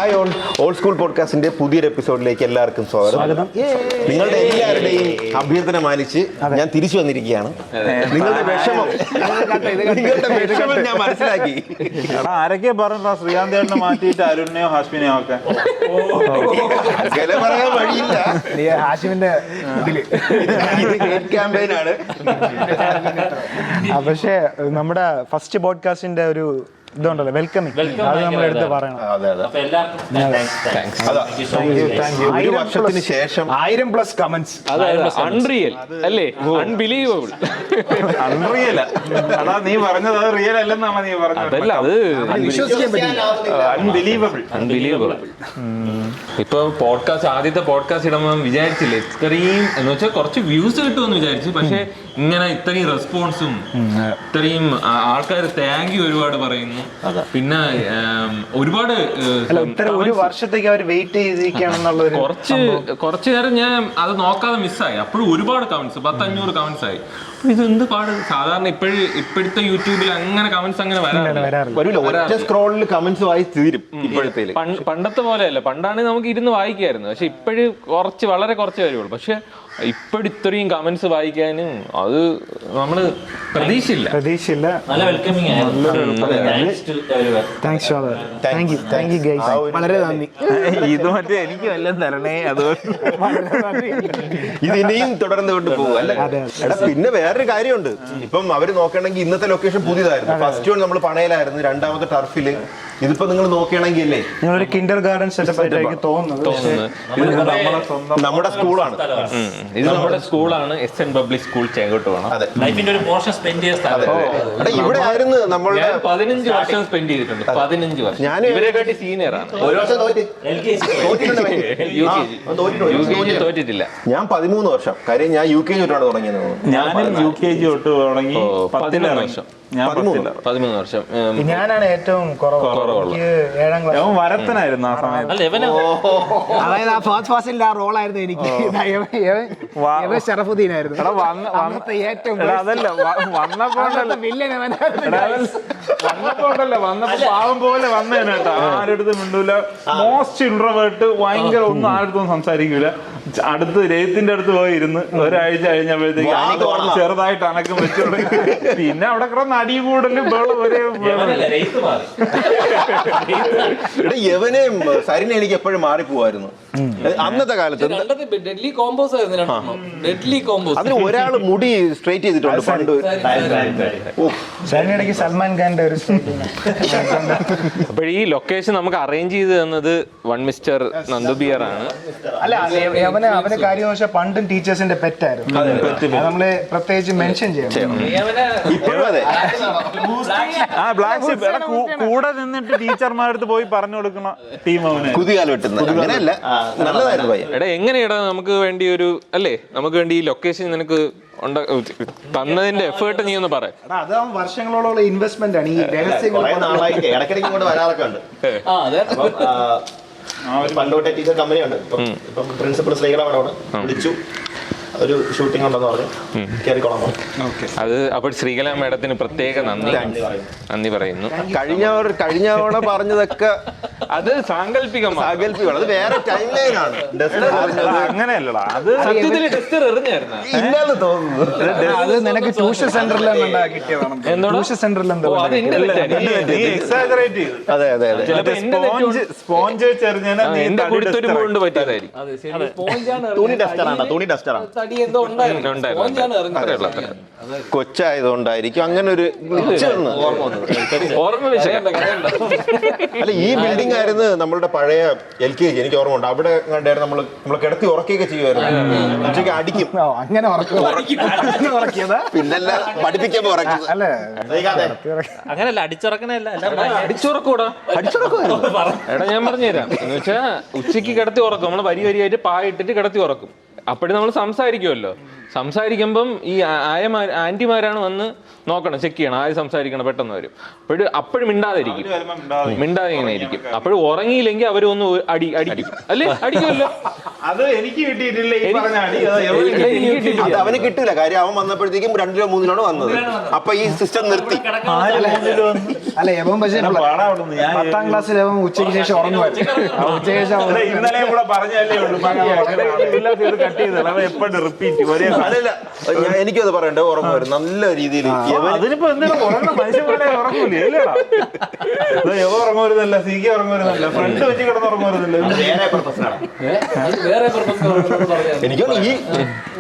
Hi all, old school പോഡ്കാസ്റ്റിന്റെ പുതിയൊരു എപ്പിസോഡിലേക്ക് എല്ലാവർക്കും സ്വാഗതം. നിങ്ങളുടെ എല്ലാവരുടെയും അഭ്യർത്ഥന മാനിച്ച് ഞാൻ തിരിച്ചു വന്നിരിക്കുകയാണ്. നിങ്ങളുടെ വിഷമം ഞാൻ മനസ്സിലാക്കി. ആരൊക്കെ പറഞ്ഞ ശ്രീകാന്തേട്ടനെ മാറ്റിയിട്ട് അരുണിനെയോ ഹാഷ്മിനെയോ ഒക്കെ പറയാൻ വഴിയില്ല. ഹാഷിമിന്റെ ക്യാമ്പയിനാണ്. പക്ഷേ നമ്മുടെ ഫസ്റ്റ് പോഡ്കാസ്റ്റിന്റെ ഒരു ഇതുണ്ടല്ലോ, വെൽക്കമിങ്, അത് നമ്മൾ എടുത്ത് പറയണം. ഒരു വർഷത്തിന് ശേഷം 1000+ കമന്റ്സ്, അൺറിയൽ അല്ലേ, അൺബിലീവബിൾ. അൺറിയൽ അതാ നീ പറഞ്ഞത്, അത് റിയൽ അല്ലെന്നാണ് നീ പറഞ്ഞത്. അതല്ല, അത് വിശ്വസിക്കാൻ പറ്റില്ല. അൺബിലീവബിൾ. ഇപ്പൊ പോഡ്കാസ്റ്റ്, ആദ്യത്തെ പോഡ്കാസ്റ്റ് ഇടുമ്പോൾ വിചാരിച്ചില്ലേ ഇത്രയും എന്ന് വെച്ചാൽ കുറച്ച് വ്യൂസ് കിട്ടുമെന്ന് വിചാരിച്ചു. പക്ഷെ ഇങ്ങനെ ഇത്രയും റെസ്പോൺസും ഇത്രയും ആൾക്കാർ താങ്ക് യു ഒരുപാട് പറയുന്നു. പിന്നെ ഒരുപാട് ഒരു വർഷത്തേക്ക് അവർ വെയിറ്റ് ചെയ്തിരിക്കുകയാണെന്നുള്ള കുറച്ച് നേരം ഞാൻ അത് നോക്കാതെ മിസ്സായി. അപ്പോഴും ഒരുപാട് കമന്റ്സ്, 500 കമന്റ്സ് ആയി. ഇതെന്ത് പാട്. സാധാരണ ഇപ്പോഴത്തെ യൂട്യൂബിൽ അങ്ങനെ കമന്റ്സ് അങ്ങനെ വരാറില്ല. സ്ക്രോളിൽ കമന്റ്സ് വായിച്ച് തീരും. ഇപ്പോഴത്തെ പണ്ടത്തെ പോലെയല്ല. പണ്ടാണെങ്കിൽ നമുക്ക് ഇരുന്ന് വായിക്കായിരുന്നു. പക്ഷെ ഇപ്പോഴും വളരെ കുറച്ച് വരുള്ളൂ. പക്ഷെ ഇപ്പോഴും ഇത്രയും കമന്റ്സ് വായിക്കാനും അത് നമ്മള് പ്രതീക്ഷയില്ല. നല്ല വെൽക്കമിങ് ആയിരുന്നു. വളരെ നന്ദി. ഇത് മറ്റേ എനിക്ക് വല്ലതും തരണേ, അതുകൊണ്ട് ഇത് ഇനിയും തുടർന്ന് കൊണ്ട് പോകും അല്ലേ? പിന്നെ വേറൊരു കാര്യമുണ്ട്. ഇപ്പം അവര് നോക്കണമെങ്കിൽ ഇന്നത്തെ ലൊക്കേഷൻ പുതിയതായിരുന്നു. ഫസ്റ്റ് വൺ നമ്മൾ പണയിലായിരുന്നു, രണ്ടാമത്തെ ടർഫില്. ഇതിപ്പോ നിങ്ങൾ നോക്കുകയാണെങ്കിൽ അല്ലേ, നിങ്ങളൊരു കിൻഡർ ഗാർഡൻ സെറ്റപ്പ് ആയിട്ടായിരിക്കും തോന്നുന്നത്. നമ്മുടെ സ്കൂളാണ് ഇത്, നമ്മുടെ സ്കൂളാണ്. SN പബ്ലിക് സ്കൂൾ ചേങ്കോട്ടുവാണ്. ലൈഫിന്റെ ഒരു പോർഷൻ സ്പെൻഡ് ചെയ്ത സ്ഥലം. ഇവിടെ ആയിരുന്നു നമ്മൾ 15 വർഷം സ്പെൻഡ് ചെയ്തിട്ടുണ്ട്. 15 വർഷം. ഞാൻ ഇവരെക്കാട്ടി സീനിയറാണ്. ഒരു വർഷം തോറ്റിട്ടില്ല. ഞാൻ 13 വർഷം. കാര്യം ഞാൻ UKG തൊട്ടാണ് തുടങ്ങിയത്. ഞാനും UKG തൊട്ട് തുടങ്ങി 13 വർഷം. 13 വർഷം. ഞാനാണ് ഏറ്റവും കുറവ്. 7ാം ക്ലാസ്. അവൻ വരത്തനായിരുന്നു ആ സമയത്ത്. അതായത് ആ ഫാസ്റ്റ് ഫാസ്റ്റിൽ ആ റോളായിരുന്നു എനിക്ക്. ഷറഫുദ്ദീനായിരുന്നു ഏറ്റവും. അതല്ല വന്നപ്പോ പാവം പോലെ വന്നേനെ കേട്ടോ. ആരടുത്ത് മിണ്ടൂല, മോസ്റ്റ് ഇൻട്രോവേർട്ട്, ഭയങ്കര ഒന്നും ആരടുത്തൊന്നും സംസാരിക്കൂല. അടുത്ത് രേത്തിന്റെ അടുത്ത് പോയി ഇരുന്ന് ഒരാഴ്ച കഴിഞ്ഞപ്പോഴത്തേക്ക് ചെറുതായിട്ട് അനക്കം വെച്ചു തുടങ്ങി. പിന്നെ അവിടെ കിടന്ന് അടി കൂടലും ഒരേ യവനെ സരിനെ എനിക്ക് എപ്പോഴും മാറിപ്പോവായിരുന്നു അന്നത്തെ കാലത്ത്. ഡെഡ്ലി കോമ്പോസ് ആയിരുന്നു. Deadly combos. അതിന് ഒരാള് മുടി സ്ട്രൈറ്റ് ചെയ്തിട്ടുണ്ട് പണ്ട്. സരിനിടയ്ക്ക് സൽമാൻ ഖാന്റെ ഒരു. അപ്പോൾ ഈ ലൊക്കേഷൻ നമുക്ക് അറേഞ്ച് ചെയ്ത് തന്നത് വൺ മിസ്റ്റർ നന്ദുബിയർ ആണ്. അല്ല, അവന് കാര്യം വെച്ചാൽ പണ്ടും ടീച്ചേഴ്സിന്റെ പെറ്റായിരുന്നു. നമ്മള് പ്രത്യേകിച്ച് മെൻഷൻ ചെയ്യണം. ഇപ്പോഴും അതെ. ബ്ലാക്ക് ഷിപ്പ് കൂടെ നിന്നിട്ട് ടീച്ചർമാരടുത്ത് പോയി പറഞ്ഞു കൊടുക്കുന്ന ടീം അവന് കുതികാൽ വെട്ടുന്നത്. അങ്ങനെയല്ല, നല്ലതായിരുന്നു പയ്യൻ. എടാ, എങ്ങനെയാടാ നമുക്ക് വേണ്ടി ഒരു നമുക്ക് വേണ്ടി ഈ ലൊക്കേഷൻ നിനക്ക് തന്നതിന്റെ എഫേർട്ട് നീ ഒന്ന് പറയാം. അതാവും വർഷങ്ങളോളം ഇൻവെസ്റ്റ്മെന്റ് ആണ്. ഈ ഇടയ്ക്കിടയ്ക്ക് ഇങ്ങോട്ട് വരാറൊക്കെ ഉണ്ട്. പണ്ടോട്ടെ ടീച്ചർ കമ്പനിയുണ്ട്. ഇപ്പം പ്രിൻസിപ്പൽ ശ്രീകലാമടമാണ് വിളിച്ചു, ഒരു ഷൂട്ടിംഗ് ഉണ്ടെന്ന് പറഞ്ഞു കയറിക്കോളാം. അത് അപ്പോൾ ശ്രീകല മേഡത്തിന് പ്രത്യേക നന്ദി പറയുന്നു. കഴിഞ്ഞ തവണ പറഞ്ഞതൊക്കെ അത് സാങ്കല്പികമാണ്. അത് വേറെ ടൈം ലൈനാണ്. അങ്ങനെയല്ലടാ, അത് സത്യത്തിൽ ടെസ്റ്റർ എറിഞ്ഞായിരുന്നു ഇല്ലാന്ന് തോന്നുന്നു. അത് നിനക്ക് ട്യൂഷൻ സെന്ററിൽ ട്യൂഷൻ സെന്ററിൽ അതെ അതെ അതെ. സ്പോഞ്ച് വെച്ചെറിഞ്ഞാൽ എന്റെ കുടിത്തൊരുമ്പ് കൊണ്ട് പറ്റിയതായിരിക്കും. തുണി ഡസ്റ്ററാണ്. കൊച്ചായതുകൊണ്ടായിരിക്കും അങ്ങനെ ഒരു ഓർമ്മ. അല്ല, ഈ ബിൽഡിംഗ് ആയിരുന്നു നമ്മളുടെ പഴയ LKG. എനിക്ക് ഓർമ്മ ഉണ്ട്. അവിടെ കണ്ടായിരുന്നു നമ്മള് കിടത്തി ഉറക്കുകയൊക്കെ ചെയ്യുമായിരുന്നു. ഉച്ചയ്ക്ക് അടിക്കും. അങ്ങനെ ഉറക്കിയതാ. പിന്നല്ല, പഠിപ്പിക്കുമ്പോ ഉറക്കും. അങ്ങനല്ല, അടിച്ചുറക്കണല്ല, അടിച്ചുറക്കൂടാ. എടാ, ഞാൻ പറഞ്ഞുതരാം. എന്ന് വെച്ചാ ഉച്ചയ്ക്ക് കിടത്തി ഉറക്കും. നമ്മള് വരിയായിട്ട് പായിട്ടിട്ട് കിടത്തി ഉറക്കും. അപ്പോഴും നമ്മൾ സംസാരിക്കുമല്ലോ. സംസാരിക്കുമ്പം ഈ ആന്റിമാരാണ് വന്ന് നോക്കണം, ചെക്ക് ചെയ്യണം, ആര് സംസാരിക്കണം, പെട്ടെന്ന് വരും. അപ്പോഴും മിണ്ടാതെ ഇങ്ങനെ ഇരിക്കും. അപ്പോഴും ഉറങ്ങിയില്ലെങ്കിൽ അവര് ഒന്ന് അടിക്കും അല്ലേ? അടിക്കുമല്ലോ. അത് എനിക്ക് കിട്ടിയിട്ടില്ല. അവന് കിട്ടൂല. കാര്യം അവൻ വന്നപ്പോഴത്തേക്കും 2 രൂപ 3 രൂപ വന്നത്. അപ്പൊ ഈ സിസ്റ്റം നിർത്തി. അല്ല എവൻ പക്ഷേ പാടാ അവിടുന്ന്. ഞാൻ 10ാം ക്ലാസ്സിൽ എവൻ ഉച്ചയ്ക്ക് ശേഷം ഉറങ്ങുമായിരുന്നു. ഉച്ചയ്ക്ക് ശേഷം അല്ല, ഇന്നലെ കൂടെ പറഞ്ഞല്ലേ ഉള്ളൂ കട്ട് ചെയ്തത്. അവ എപ്പോഴും റിപ്പീറ്റ് ഒരേ അല്ലല്ല എനിക്കും അത് പറയണ്ടേ, ഓർമ്മ വരും നല്ല രീതിയിൽ. അതിനിപ്പോ എന്തിനാ ഉറങ്ങുന്ന മനുഷ്യന്മാരെ ഉറങ്ങൂലേ അല്ലേടാ? എവ ഉറങ്ങുവരുന്നല്ല, സി കെ ഉറങ്ങുവരുന്നല്ല, ഫ്രണ്ട് വെച്ച് കിടന്ന് ഉറങ്ങുവരുന്നല്ല. എനിക്ക് തോന്നുന്നു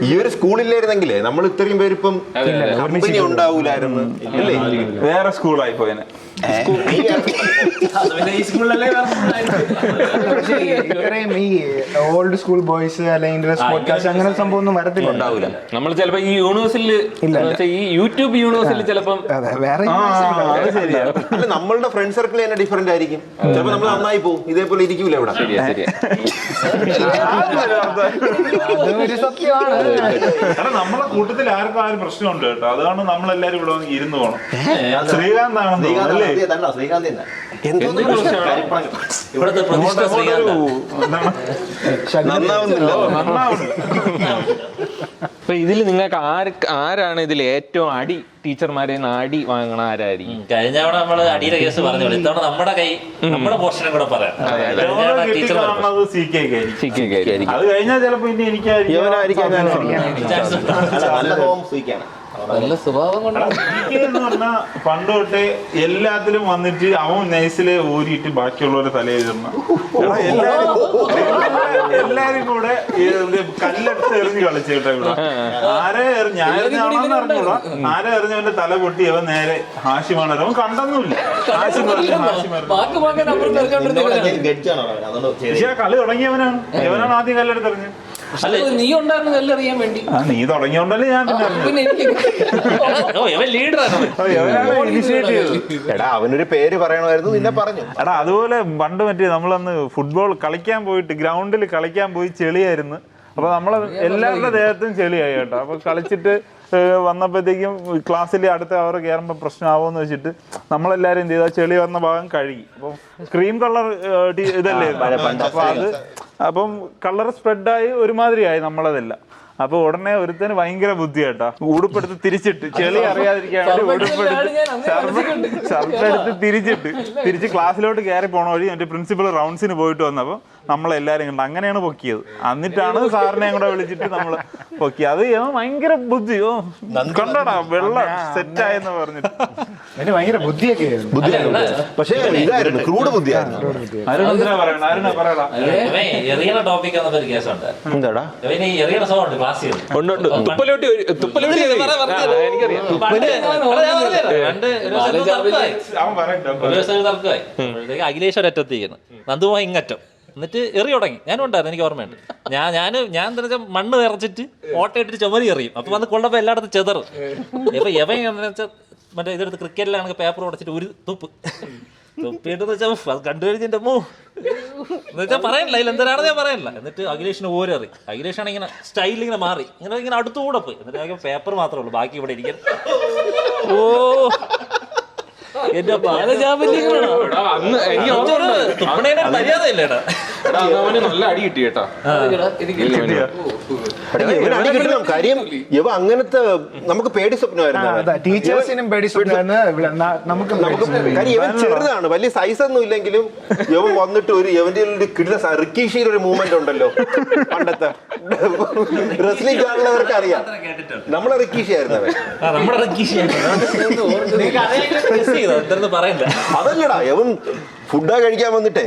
ഈ ഒരു സ്കൂളില്ലായിരുന്നെങ്കിലേ നമ്മൾ ഇത്രയും പേര് ഇപ്പം കമ്പനി ഉണ്ടാവൂലായിരുന്നു അല്ലേ? വേറെ സ്കൂളായി പോയനെ. പക്ഷേ ഇത്രയും ഈ ഓൾഡ് സ്കൂൾ ബോയ്സ് അല്ലെങ്കിൽ ഇൻട്രസ്റ്റ് പോഡ്കാസ്റ്റ് അങ്ങനെ സംഭവം ഒന്നും വരത്തില്ല, ഉണ്ടാവില്ല. നമ്മൾ ചിലപ്പോ ഈ യൂണിവേഴ്സിൽ ഈ യൂട്യൂബ് യൂണിവേഴ്സിൽ ചിലപ്പം അതെ, വേറെ അല്ല നമ്മളുടെ ഫ്രണ്ട് സർക്കിൾ തന്നെ ഡിഫറെന്റ് ആയിരിക്കും. ചിലപ്പോ നമ്മൾ നന്നായി പോകും, ഇതേപോലെ ഇരിക്കൂല ഇവിടെ. ഒരു സത്യമാണ്. കാരണം നമ്മളെ കൂട്ടത്തിൽ ആർക്കും ആ ഒരു പ്രശ്നമുണ്ട് കേട്ടോ. അതാണ് നമ്മളെല്ലാരും ഇവിടെ വന്ന് ഇരുന്ന് പോണം. ശ്രീകാന്ത് ആണെന്ന് തോന്നുന്നു. ഇവിടുത്തെ പ്രതിഷ്ഠ ശ്രീകാന്ത. നന്നാവുന്നില്ല. അപ്പൊ ഇതിൽ നിങ്ങൾക്ക് ആരാണ് ഇതിൽ ഏറ്റവും അടി ടീച്ചർമാരെ അടി വാങ്ങണ ആരായിരിക്കും? കഴിഞ്ഞ തവണ നമ്മള് അടിയുടെ കേസ് പറഞ്ഞു. ഇത്തവണ നമ്മുടെ പോർഷനും കൂടെ പറയാം. ടീച്ചർ അത് കഴിഞ്ഞാൽ ചിലപ്പോ ഇനി എനിക്കായിരിക്കും നല്ല സ്വഭാവം കൊണ്ട് എന്ന് പറഞ്ഞാ പണ്ട് തൊട്ടേ എല്ലാത്തിലും വന്നിട്ട് അവൻ നൈസിലെ ഊരിയിട്ട് ബാക്കിയുള്ളവരെ തലയിലിരുന്ന എല്ലാരും കൂടെ കല്ലെടുത്ത് എറിഞ്ഞ് കളിച്ചേട്ടാ ഇവിടെ. ആരെ ഞാൻ എറിഞ്ഞാണെന്ന് അറിഞ്ഞൂടാ. ആരെ എറിഞ്ഞവന്റെ തല പൊട്ടി അവൻ നേരെ ഹാഷിമാണ്. അവൻ കണ്ടൊന്നുമില്ല. പക്ഷെ കളി തുടങ്ങിയവനാണ്. ഇവനാണ് ആദ്യം കല്ലെടുത്തെറിഞ്ഞത്. നീ ഉണ്ടായിരുന്നു കല്ലെറിയാൻ വേണ്ടി. നീ തുടങ്ങിയോണ്ടല്ലേ ഞാൻ പിന്നെ എടാ അവനൊരു പേര് പറയണമായിരുന്നു, നിന്നെ പറഞ്ഞു. എടാ അതുപോലെ പണ്ട് മറ്റേ നമ്മളന്ന് ഫുട്ബോൾ കളിക്കാൻ പോയിട്ട് ഗ്രൗണ്ടിൽ കളിക്കാൻ പോയി ചെളിയായിരുന്നു. അപ്പൊ നമ്മളെ എല്ലാവരുടെ ദേഹത്തും ചെളിയായി കേട്ടോ. അപ്പൊ കളിച്ചിട്ട് വന്നപ്പോഴത്തേക്കും ക്ലാസ്സിൽ അടുത്ത അവർ കയറുമ്പോൾ പ്രശ്നമാവുമെന്ന് വെച്ചിട്ട് നമ്മളെല്ലാരും എന്ത് ചെയ്താൽ ചെളി വന്ന ഭാഗം കഴുകി. അപ്പം ക്രീം കളർ ഇതല്ലേ അപ്പം കളർ സ്പ്രെഡായി ഒരുമാതിരിയായി നമ്മളതെല്ലാം. അപ്പൊ ഉടനെ ഒരുത്തന് ഭയങ്കര ബുദ്ധി കേട്ടാ, ഉടുപ്പെടുത്ത് തിരിച്ചിട്ട് ചെളി അറിയാതിരിക്കാൻ വേണ്ടി ഉടുപ്പെടുത്ത് ഷർട്ടെടുത്ത് തിരിച്ച് ക്ലാസ്സിലോട്ട് കയറി പോണ വഴി മറ്റേ പ്രിൻസിപ്പൾ റൗണ്ട്സിന് പോയിട്ട് വന്നപ്പോ നമ്മളെല്ലാരും കണ്ട് അങ്ങനെയാണ് പൊക്കിയത്. എന്നിട്ടാണ് സാറിനെ കൂടെ വിളിച്ചിട്ട് നമ്മള് പൊക്കിയത്. അത് ഭയങ്കര ബുദ്ധി. കണ്ടടാ വെള്ളം സെറ്റായെന്ന് പറഞ്ഞിട്ട് ഭയങ്കര ബുദ്ധിയൊക്കെ പക്ഷേ ഇതായിരുന്നു ക്രൂഡ് ബുദ്ധിയായിരുന്നു. അരുണെന്തിനാ പറയണ? അരുണ പറയടാ. എറിയണ ടോപ്പിക് എന്നൊരു കേസുണ്ട്. എന്താടാ എറിയണ സോണ്ട് ക്ലാസ് ചെയ്തു. അഖിലേഷ് ഒരറ്റത്തിരിക്കുന്നു, നന്ദുമായി ഇങ്ങറ്റം. എന്നിട്ട് എറി തുടങ്ങി. ഞാനും ഉണ്ടായിരുന്നു, എനിക്ക് ഓർമ്മയുണ്ട്. ഞാൻ എന്താ വെച്ചാൽ മണ്ണ് നിറച്ചിട്ട് ഓട്ടയിട്ടിട്ട് ചുമരി എറിയും. അപ്പൊ വന്ന് കൊണ്ടപ്പോ എല്ലായിടത്തും ചെതറും. ഇപ്പൊ എവൻ വെച്ചാൽ മറ്റേ ഇതെടുത്ത് ക്രിക്കറ്റിലാണെങ്കിൽ പേപ്പർ ഉടച്ചിട്ട് ഒരു തുപ്പിട്ടെന്ന് വെച്ചാൽ അത് കണ്ടുകഴിഞ്ഞിട്ട് എന്നുവെച്ചാൽ പറയണില്ല, അതിൽ എന്തരാണെന്ന് ഞാൻ പറയണില്ല. എന്നിട്ട് അഖിലേഷിന് ഓരറി. അഖിലേഷാണ് ഇങ്ങനെ സ്റ്റൈലിൽ ഇങ്ങനെ മാറി, ഇങ്ങനെ അടുത്തുകൂടെ പോയി. എന്നിട്ട് പേപ്പർ മാത്രമേ ഉള്ളൂ, ബാക്കി ഇവിടെ ഇരിക്കാൻ. ഓ എന്റെ മര്യാദയില്ലേടാ. നല്ല അടി കിട്ടി കേട്ടാ. കാര്യം ഇവ അങ്ങനത്തെ നമുക്ക് പേടി സ്വപ്നമായിരുന്നു. ടീച്ചേഴ്സിനും പേടി സ്വപ്നമായിരുന്നു. നമുക്ക് കാര്യം ഇവൻ ചെറുതാണ്, വലിയ സൈസ് ഒന്നും ഇല്ലെങ്കിലും ഇവൻ വന്നിട്ട് ഇവന്റെ ഒരു കിട്ടുന്ന റിക്കീഷിയുടെ ഒരു മൂവ്മെന്റ് ഉണ്ടല്ലോ പണ്ടത്തെ റെസ്ലിംഗ് കാണുന്നവർക്ക് അറിയാം. നമ്മളെ റിക്കീഷിയായിരുന്നു അവൻ. അതല്ലടാ ഇവൻ ഫുഡാ കഴിക്കാൻ വന്നിട്ടേ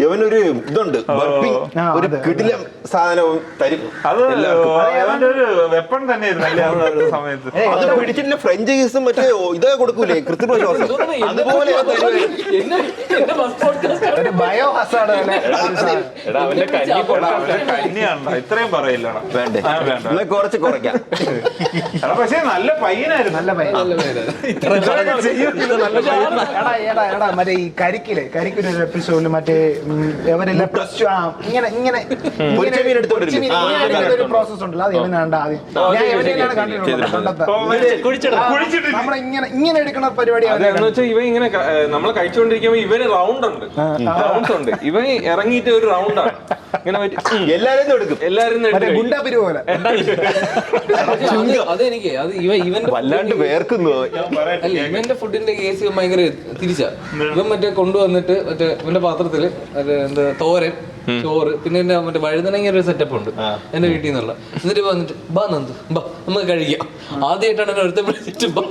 ഇവനൊരു ഇതുണ്ട്, ഒരു കിടിലം സാധനവും തരും. അത് ഒരു വെപ്പൺ തന്നെയായിരുന്നു സമയത്ത്. അത് പിടിച്ചിട്ടില്ല ഫ്രഞ്ച് കേസും മറ്റേ ഇതേ കൊടുക്കൂലേ കൃത്രിമ ശ്വാസം, അതുപോലെ ബയോ ഹസാഡ് ഇത്രയും പറയില്ലടാ. വേണ്ടേ? കുറച്ച് കുറയ്ക്കാം. പക്ഷെ നല്ല പയ്യനായിരുന്നു. നല്ല മറ്റേ ഈ കരിക്കൊരു എപ്പിസോഡിൽ മറ്റേ ഇവരെല്ലാം പ്ലസ് ടു ഇങ്ങനെ ഒരു പ്രോസസ് ഉണ്ടല്ലോ, അത് ഇവനാണ്ട് ആദ്യം ഞാൻ എവിടെയാണ് കണ്ടിട്ടുള്ളത്. നമ്മളിങ്ങനെ എടുക്കുന്ന പരിപാടിയാണ്. ഇവ ഇങ്ങനെ നമ്മൾ കഴിച്ചുകൊണ്ടിരിക്കുമ്പോ ഇവന് റൗണ്ട്സ് ഉണ്ട്. ഇവൻ ഇറങ്ങിയിട്ട് ഒരു റൗണ്ടാണ്. ഇങ്ങനെ എല്ലാരും എടുക്കും. എല്ലാരും മറ്റേ ഗുണ്ടാപ്പിരി പോലെ. അതെനിക്ക് അത് ഇവന്റെ വല്ലാണ്ട് വേർക്കുന്നു. അല്ല ഇവന്റെ ഫുഡിന്റെ കേസ് ഭയങ്കര തിരിച്ചാ. ഇവൻ മറ്റേ കൊണ്ടുവന്നിട്ട് മറ്റേ ഇവന്റെ പാത്രത്തില് മറ്റേ എന്താ തോരൻ, ചോറ്, പിന്നെ എന്റെ മറ്റേ വഴുതനങ്ങ ഒരു സെറ്റപ്പ് ഉണ്ട് എന്റെ വീട്ടിൽ നിന്നുള്ള. എന്നിട്ട് വന്നിട്ട് ബാ നന്ദു ബാ നമുക്ക് കഴിക്കാം. ആദ്യമായിട്ടാണ് എന്നെ ഒരുത്തൻ വിളിച്ചിട്ട് ബാ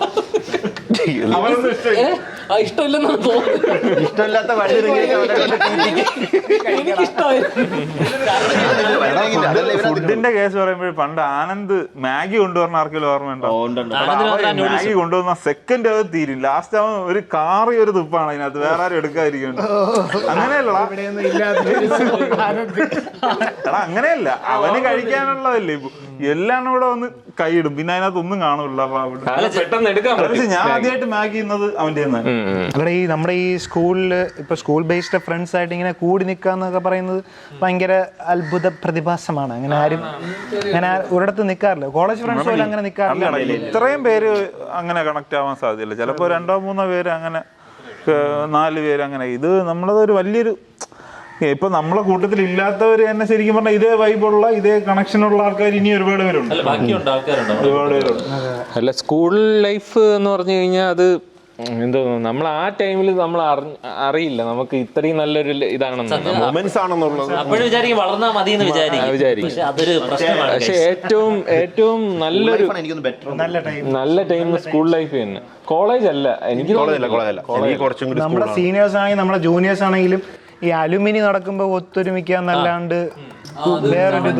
ഇഷ്ടമില്ലെന്നാണ് തോന്നുന്നത്. ഇഷ്ടമില്ലാത്ത ഫുഡിന്റെ കേസ് പറയുമ്പോൾ പണ്ട് ആനന്ദ് മാഗി കൊണ്ടുവരുന്ന ആർക്കെങ്കിലും ഓർമ്മയുണ്ടോ? മാഗി കൊണ്ടുവന്ന സെക്കൻഡ് അത് തീരും. ലാസ്റ്റ് അവൻ ഒരു കാറി ഒരു തുപ്പാണ് അതിനകത്ത്, വേറെ ആരും എടുക്കാതിരിക്കും. അങ്ങനെയല്ലടാ, എടാ അങ്ങനെയല്ല, അവന് കഴിക്കാനുള്ളതല്ലേ ഇപ്പൊ. എല്ലാം കൂടെ വന്ന് കൈയിടും, പിന്നെ അതിനകത്ത് ഒന്നും കാണൂല. പെട്ടെന്ന് എടുക്കാൻ ഞാൻ ആദ്യമായിട്ട് മാഗി ചെയ്യുന്നത് അവന്റെ അവിടെ ഈ നമ്മുടെ ഈ സ്കൂളില് ഇപ്പൊ സ്കൂൾ ബേസ്ഡ് ഫ്രണ്ട്സ് ആയിട്ട് ഇങ്ങനെ കൂടി നിൽക്കാന്നൊക്കെ പറയുന്നത് ഭയങ്കര അത്ഭുത പ്രതിഭാസമാണ്. അങ്ങനെ ആരും അങ്ങനെ ഒരിടത്ത് നിൽക്കാറില്ല. കോളേജ് ഫ്രണ്ട്സ് പോലും അങ്ങനെ നിൽക്കാറില്ല. ഇത്രയും പേര് അങ്ങനെ കണക്ട് ആവാൻ സാധ്യതയില്ല. ചിലപ്പോ 2-3 പേര് അങ്ങനെ, 4 പേര് അങ്ങനെ. ഇത് നമ്മളതൊരു വലിയൊരു, ഇപ്പൊ നമ്മളെ കൂട്ടത്തിൽ ഇല്ലാത്തവര് തന്നെ ശരിക്കും പറഞ്ഞാൽ ഇതേ വൈബുള്ള ഇതേ കണക്ഷനുള്ള ആൾക്കാർ ഇനി ഒരുപാട് പേരുണ്ട്. ഒരുപാട് പേരുണ്ട്. അല്ല സ്കൂൾ ലൈഫ് എന്ന് പറഞ്ഞു കഴിഞ്ഞാൽ അത് എന്തോ നമ്മൾ ആ ടൈമിൽ നമ്മൾ അറിയില്ല നമുക്ക് ഇത്രയും നല്ലൊരു ഇതാണെന്ന്, മൊമെന്റ്സ് ആണെന്നുള്ളത്. അപ്പോഴും വിചാരിക്കും വളർന്നാ മതി എന്ന് വിചാരിക്കും. പക്ഷെ അതൊരു പ്രശ്നമാണ്. പക്ഷെ ഏറ്റവും നല്ലൊരു നല്ല ടൈം സ്കൂൾ ലൈഫ് തന്നെ. കോളേജ് അല്ല, എനിക്ക് നമ്മുടെ സീനിയേഴ്സ് ആണെങ്കിലും നമ്മുടെ ജൂനിയേഴ്സ് ആണെങ്കിലും ഈ അലുമിനി നടക്കുമ്പോൾ ഒത്തൊരുമിക്കാന്നല്ലാണ്ട് വേറൊരു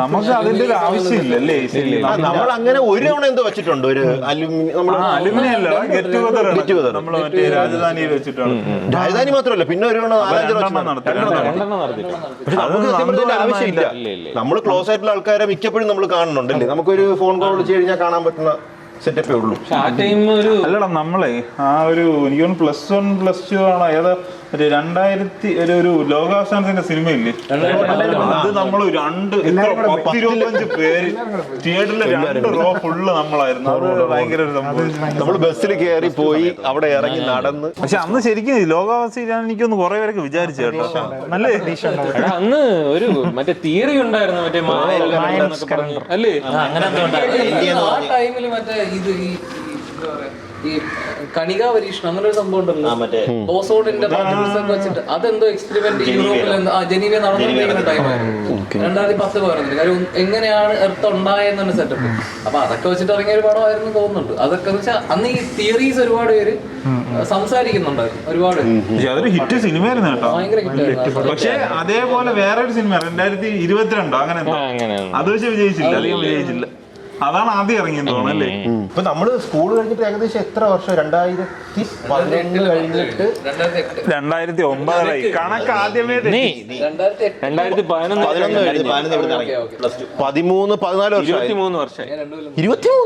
നമുക്ക് അതിന്റെ ഒരു ആവശ്യമില്ലല്ലേ. നമ്മൾ അങ്ങനെ ഒരു തവണ എന്തോ വെച്ചിട്ടുണ്ട്, ഒരു അലുമിനി അല്ല, ഗെറ്റ് ടുഗദർ നമ്മൾ മറ്റേ രാജധാനിയിൽ വെച്ചിട്ടാണ്. രാജധാനി മാത്രമല്ല, പിന്നെ ഒരു ആവശ്യമില്ല. നമ്മൾ ക്ലോസ് ആയിട്ടുള്ള ആൾക്കാരെ മിക്കപ്പോഴും നമ്മൾ കാണുന്നുണ്ടല്ലേ. നമുക്കൊരു ഫോൺ കോൾ വിളിച്ചു കഴിഞ്ഞാൽ കാണാൻ പറ്റുന്ന സെറ്റപ്പേ ഉള്ളൂ. അല്ലടാ നമ്മളെ ആ ഒരു എനിക്ക് +1+2 ആണോ ഏതാ മറ്റേ 2000 ഒരു ലോകാവസാനത്തിന്റെ സിനിമയില്ലേ, അത് നമ്മൾ 25 പേര് തിയേറ്ററിൽ 2 റോ ഫുള്ള് നമ്മളായിരുന്നു. അത് ഭയങ്കര ഒരു സംഭവം. നമ്മൾ ബസ്സിൽ കയറി പോയി അവിടെ ഇറങ്ങി നടന്ന്. പക്ഷെ അന്ന് ശരിക്കും ലോകാവസ്ഥ എനിക്കൊന്ന് കുറെ പേരൊക്കെ വിചാരിച്ചു കേട്ടോ. നല്ല അന്ന് ഒരു മറ്റേ തിയറി ഉണ്ടായിരുന്നു, മറ്റേ അല്ലേ അങ്ങനെ ആ ടൈമില് മറ്റേ ഇത് ഈ കണികാ പരീക്ഷണം അങ്ങനെ ഒരു സംഭവം ഉണ്ടല്ലോ, ഓസോണിന്റെ പാർട്ടിക്കിൾസ് ഒക്കെ വെച്ചിട്ട് അതെന്തോ എക്സ്പെരിമെന്റ് യൂറോപ്പിൽ ജനീവ നടന്നുകൊണ്ടിരിക്കുന്ന ടൈമായിരുന്നു 2010 പറയുന്നത്. കാര്യം എങ്ങനെയാണ് എർത്ത് ഉണ്ടായെന്നാണ് സെറ്റപ്പ്. അപ്പൊ അതൊക്കെ വെച്ചിട്ട് ഇറങ്ങിയ ഒരു പടമായിരുന്നു തോന്നുന്നുണ്ട്. അതൊക്കെ എന്ന് വെച്ചാൽ അന്ന് ഈ തിയറീസ് ഒരുപാട് പേര് സംസാരിക്കുന്നുണ്ടായിരുന്നു. ഒരുപാട് അതൊരു ഹിറ്റ് സിനിമയായിരുന്നു കേട്ടോ, ഭയങ്കര ഹിറ്റായിരുന്നു. പക്ഷെ അതേപോലെ വേറൊരു സിനിമ 2022 അങ്ങനെ അത് വെച്ച് വിജയിച്ചില്ല, അധികം വിജയിച്ചില്ല. അതാണ് ആദ്യം ഇറങ്ങിയെന്ന് തോന്നുന്നു അല്ലേ. ഇപ്പൊ നമ്മള് സ്കൂൾ കഴിഞ്ഞിട്ട് ഏകദേശം എത്ര വർഷം? 2011 കഴിഞ്ഞിട്ട് 2009 കണക്ക് ആദ്യമേ 2011 13-14 വർഷം. 23 വർഷം 23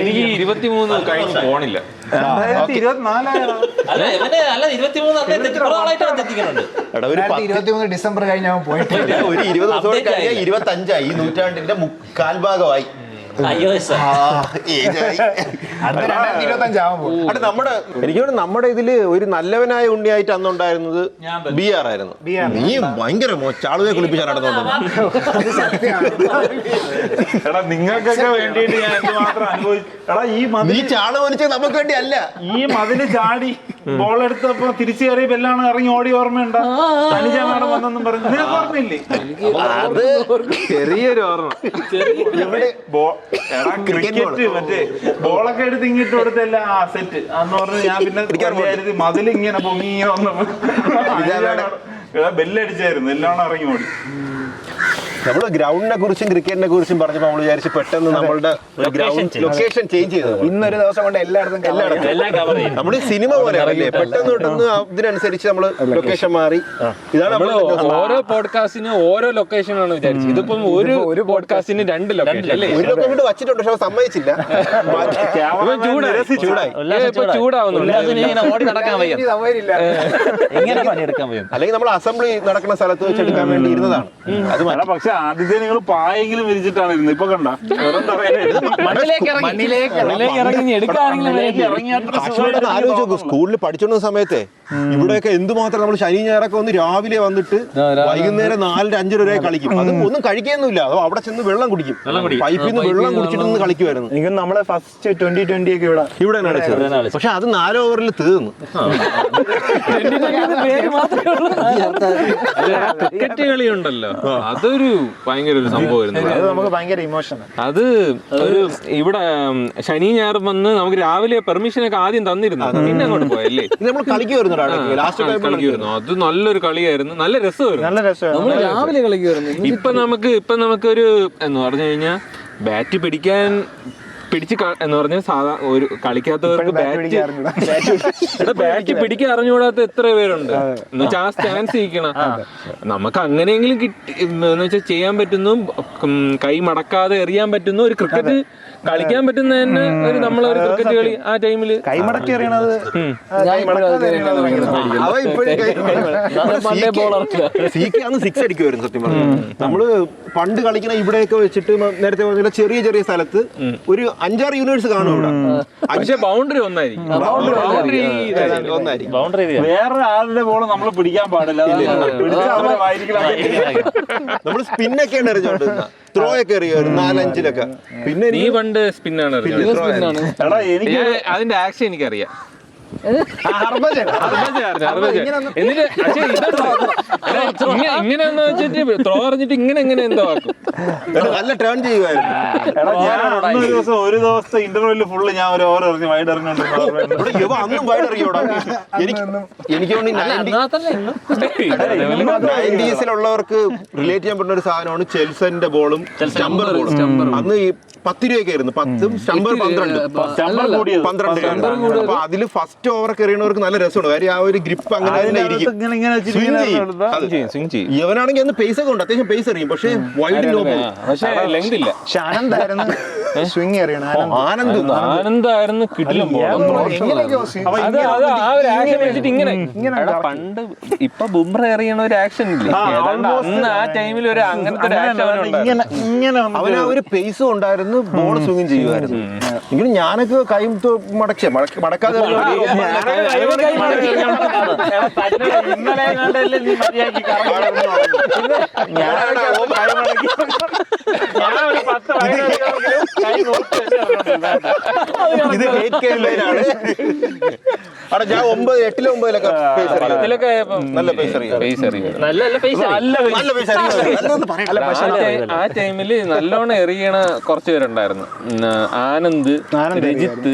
എനിക്ക് 23 കഴിഞ്ഞ് പോണില്ല. 2023 ഡിസംബർ കഴിഞ്ഞ പോയിട്ട് ഒരു 20 ദിവസം കഴിഞ്ഞാൽ 25 ഈ നൂറ്റാണ്ടിന്റെ കാൽഭാഗമായി. നമ്മുടെ എനിക്ക് നമ്മുടെ ഇതില് ഒരു നല്ലവനായ ഉണ്ണിയായിട്ട് അന്നുണ്ടായിരുന്നത് BR ആയിരുന്നു. നീ ഭയങ്കര ചാളുവെ കുളിപ്പിച്ചാൽ നടന്നുകൊണ്ടത്. നിങ്ങൾക്കൊക്കെ വേണ്ടിയിട്ട് ഞാൻ മാത്രം അനുഭവിച്ചു. നീ ചാള വലിച്ചത് നമുക്ക് വേണ്ടി അല്ല. ഈ മതില് ചാടി ബോൾ എടുത്തപ്പോ തിരിച്ചു കയറിയപ്പോ എല്ലാം ഇറങ്ങി ഓടി ഓർമ്മയുണ്ടോ? തനിജാ മാഡം വന്നെന്നും പറഞ്ഞു. നിനക്ക് ഓർമ്മയില്ലേ? അത് ചെറിയൊരു ഓർമ്മ. ക്രിക്കറ്റ് മറ്റേ ബോളൊക്കെ എടുത്ത് ഇങ്ങിട്ട് കൊടുത്തല്ല ആ സെറ്റ് അന്ന് പറഞ്ഞു. ഞാൻ പിന്നെ മതിൽ ഇങ്ങനെ പൊങ്ങി ഇങ്ങനെ വന്നപ്പോ ബെല്ലടിച്ചായിരുന്നു, എല്ലാം ഇറങ്ങി ഓടി. നമ്മള് ഗ്രൗണ്ടിനെ കുറിച്ചും ക്രിക്കറ്റിനെ കുറിച്ചും പറഞ്ഞപ്പോ നമ്മൾ വിചാരിച്ച് പെട്ടെന്ന് നമ്മളുടെ ലൊക്കേഷൻ ചേഞ്ച് ചെയ്തത്. ഇന്നൊരു ദിവസം കൊണ്ട് എല്ലായിടത്തും നമ്മള് സിനിമ പോലെയാണല്ലേ, പെട്ടെന്ന് പെട്ടെന്ന് ഇതിനനുസരിച്ച് നമ്മള് ലൊക്കേഷൻ മാറി. ഇതാണ് ഓരോ പോഡ്കാസ്റ്റിനും ഓരോ ലൊക്കേഷനാണ് വിചാരിച്ചത്. ഇതിപ്പം ഒരു പോഡ്കാസ്റ്റിന് 2 ലൊക്കേഷൻ അല്ലേ? ഒരു ലൊക്കേഷൻ വെച്ചിട്ടുണ്ട്, പക്ഷെ സമ്മതിച്ചില്ല. ചൂടാവുന്നുണ്ട്. ഓടി നടക്കാൻ വയ്യ, എങ്ങനെ പണിയെടുക്കാൻ വയ്യ. അല്ലെങ്കിൽ നമ്മൾ അസംബ്ലി നടക്കുന്ന സ്ഥലത്ത് വെച്ചെടുക്കാൻ വേണ്ടി ഇരുന്നതാണ്. അത് പക്ഷെ ആദ്യത്തെ നിങ്ങൾ പായെങ്കിലും വിരിച്ചിട്ടാണ് ഇരുന്നത്. ഇപ്പൊ കണ്ട മണ്ണിലേക്ക് ഇറങ്ങി എടുക്കുകയാണെങ്കിൽ ആലോചിച്ചു സ്കൂളിൽ പഠിച്ചോണ്ടുന്ന സമയത്തെ ഇവിടെയൊക്കെ എന്തുമാത്രം നമ്മൾ ശനി ഞായറൊക്കെ വന്ന് രാവിലെ വന്നിട്ട് വൈകുന്നേരം 4-5 വരെ കളിക്കും. അത് ഒന്നും കഴിക്കുകയൊന്നുമില്ല. അതോ അവിടെ ചെന്ന് വെള്ളം കുടിക്കും. പൈപ്പിൽ നിന്ന് വെള്ളം കുടിച്ചിട്ട് നിന്ന് കളിക്കുമായിരുന്നു. എനിക്ക് നമ്മളെ ഫസ്റ്റ് 2020 ഒക്കെ ഇവിടെ കളിച്ചത്. പക്ഷെ അത് 4 ഓവറിൽ തീർന്നു. ക്രിക്കറ്റ് കളി ഉണ്ടല്ലോ, അതൊരു ഭയങ്കര ഒരു സംഭവമായിരുന്നു. അത് നമുക്ക് ഭയങ്കര ഇമോഷൻ. അത് ഒരു ഇവിടെ ശനി ഞായറും വന്ന് നമുക്ക് രാവിലെ പെർമിഷൻ ഒക്കെ ആദ്യം തന്നിരുന്നു, പിന്നെ അങ്ങോട്ട് പോയല്ലേ നമ്മൾ കളിക്കുമായിരുന്നു. കളിക്കുമായിരുന്നു. അത് നല്ലൊരു കളിയായിരുന്നു, നല്ല രസമായിരുന്നു. നല്ല രസമാണ്. രാവിലെ കളിക്കുമായിരുന്നു. ഇപ്പൊ നമുക്കൊരു എന്ന് പറഞ്ഞു കഴിഞ്ഞാൽ ബാറ്റ് പിടിച്ച് എന്ന് പറഞ്ഞാൽ സാധാ ഒരു കളിക്കാത്തവർക്ക് ബാറ്റ് പിടിക്കാൻ അറിഞ്ഞുകൂടാത്ത എത്ര പേരുണ്ട് എന്ന് വെച്ചാൽ ആ സ്റ്റാൻസ് ഇരിക്കണം. നമുക്ക് അങ്ങനെയെങ്കിലും എന്ന് വെച്ചാൽ ചെയ്യാൻ പറ്റുന്നു, കൈ മടക്കാതെ എറിയാൻ പറ്റുന്നു, ഒരു ക്രിക്കറ്റ് കളിക്കാൻ പറ്റുന്ന തന്നെ ഒരു നമ്മളൊരു ക്രിക്കറ്റ് കളി ആ ടൈമില് കൈമടക്കി അറിയണത്. സിക്സ് അടിക്കുമായിരുന്നു സത്യം പറഞ്ഞു. നമ്മള് പണ്ട് കളിക്കണ ഇവിടെയൊക്കെ വെച്ചിട്ട് നേരത്തെ പറഞ്ഞ ചെറിയ ചെറിയ സ്ഥലത്ത് ഒരു 5-6 യൂണിവേഴ്സ് കാണും ഇവിടെ. പക്ഷെ ബൗണ്ടറി ഒന്നായിരിക്കും. വേറെ ആളുടെ ബോൾ നമ്മൾ പിടിക്കാൻ പാടില്ല. നമ്മള് സ്പിന്നൊക്കെയാണ് എറിഞ്ഞോണ്ട് ത്രോ ഒക്കെ എറിയുമായിരുന്നു 4-5-ലൊക്കെ. പിന്നെ നീ പണ്ട് സ്പിന്നാണ് എനിക്ക് അതിന്റെ ആക്ഷൻ എനിക്കറിയാം. എന്നിട്ട് ഇങ്ങനെയെന്ന് വെച്ചിട്ട് ത്രോ അറിഞ്ഞിട്ട് ഇങ്ങനെ എന്തോ ആക്കും. നല്ല ടേൺ ചെയ്യുമായിരുന്നു. ഒരു ദിവസത്തെ ഇന്റർവെല്ലിൽ ഫുള്ള് ഞാൻ ഒരു ഓവർ എറിഞ്ഞ് വൈഡ് എറിഞ്ഞോണ്ട് അന്നും വൈഡ് എറിയോടാ. എനിക്ക് 90s റിലേറ്റ് ചെയ്യാൻ പറ്റുന്ന ഒരു സാധനമാണ് ചെൽസന്റെ ബോളും സ്റ്റംബർ ബോളും. അന്ന് ഈ 10 രൂപയൊക്കെ ആയിരുന്നു. 10ഉം സ്റ്റംബർ 12. അപ്പൊ അതില് ഫസ്റ്റ് ഓവറൊക്കെ എറിയണവർക്ക് നല്ല രസമാണ്. കാര്യം ആ ഒരു ഗ്രിപ്പ് അങ്ങനെ ഇവനാണെങ്കിൽ അന്ന് പേസ് ഒക്കെ ഉണ്ട്, അത്യാവശ്യം പേസ് എറിയും. പക്ഷെ വൈഡ് ലെങ്ത് ഇല്ല. സ്വിങ് എറിയണം. ആനന്ദായിരുന്നു കിടിലം. പണ്ട് ഇപ്പൊ ബുംറ എറിയണ ഒരു ആക്ഷൻ ഇല്ലേ, അന്ന് ആ ടൈമിൽ ഒരു അങ്ങനത്തെ ഒരു ആക്ഷൻ അവന് ആ ഒരു പേസും ഉണ്ടായിരുന്നു, ബോൾ സ്വിംഗ് ചെയ്യുമായിരുന്നു. എങ്കിലും ഞാനൊക്കെ കൈ മടക്കാതെ ഇത് അവിടെ ഞാൻ 8-9 നല്ല പേസ് ആ ടൈമില് നല്ലോണം എറിയണ കുറച്ച് പേരുണ്ടായിരുന്നു. ആനന്ദ്, രജിത്ത്,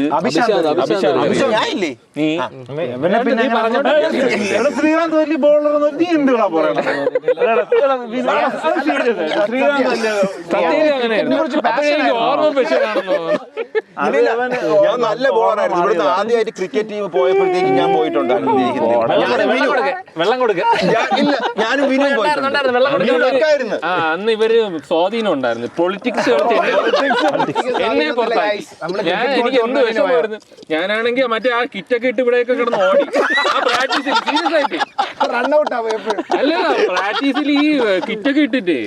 ശ്രീകാന്ത് വലിയ ബോളർ നീ എന്തുകളാ പറയണത്? ഞാൻ നല്ല ബോളറായിരുന്നു. ഇവിടുന്ന് ആദ്യമായിട്ട് ക്രിക്കറ്റ് ടീം പോയപ്പോഴത്തേക്ക് ഞാൻ പോയിട്ടുണ്ടായിരുന്നു. ഞാനും വിനും പോയിട്ടുണ്ടായിരുന്നു. അന്ന് ഇവര് സ്വാധീനം ഉണ്ടായിരുന്നു. പൊളിറ്റിക്സ് എന്നെ പുറത്തായി. എനിക്ക് എന്ത് വിഷമമായിരുന്നു. ഞാനാണെങ്കിൽ മറ്റേ ആ കിറ്റൊക്കെ ഇട്ട് ഇവിടെയൊക്കെ കിടന്ന് ഓടി. ആ പ്രാക്ടീസിൽ സീരിയസ് ആയിട്ട് അല്ല, പ്രാക്ടീസിൽ ഈ കിറ്റൊക്കെ ഇട്ടിട്ട്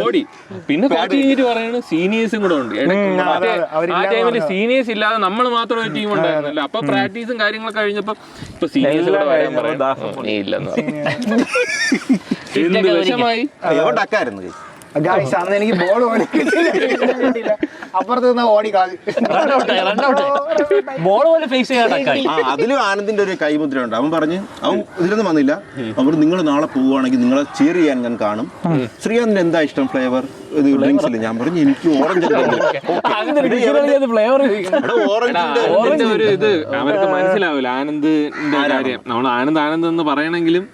ഓടി. പിന്നെ പാർട്ടി കഴിഞ്ഞിട്ട് പറയണ സീനിയേഴ്സും കൂടെ ഉണ്ട്. ആ ടൈമില് സീനിയേഴ്സ് ഇല്ലാതെ നമ്മൾ മാത്രം ഒരു ടീം ഉണ്ടായിരുന്നല്ലോ. അപ്പൊ പ്രാക്ടീസും കാര്യങ്ങളൊക്കെ കഴിഞ്ഞപ്പോ ഇപ്പൊ സീനിയേഴ്സ് കൂടെ വരാൻ പറയാം. ഇല്ലെന്ന് എന്ത് വിഷമായി. അന്ന് എനിക്ക് ബോൾ അപ്പുറത്ത് നിന്ന് ഓടി ബോൾ പോലെ ഫേസ് ചെയ്യാൻ. അതിലും ആനന്ദിന്റെ ഒരു കൈമുദ്ര ഉണ്ട്. അവൻ പറഞ്ഞ് അവൻ ഇതിലൊന്നും വന്നില്ല. അവർ നിങ്ങൾ നാളെ പോവുകയാണെങ്കിൽ നിങ്ങളെ ചിയർ ചെയ്യാൻ ഞാൻ കാണും. ശ്രീകാന്തിന് എന്താ ഇഷ്ടം ഫ്ലേവർ ഡ്രിങ്ക്സ് ഇല്ല? ഞാൻ പറഞ്ഞു എനിക്ക് ഓറഞ്ച് ഓറഞ്ചിന്റെ ഒരു ഇത് അവർക്ക് മനസ്സിലാവില്ല. ആനന്ദിന്റെ കാര്യം നമ്മൾ ആനന്ദ് എന്ന് പറയണെങ്കിലും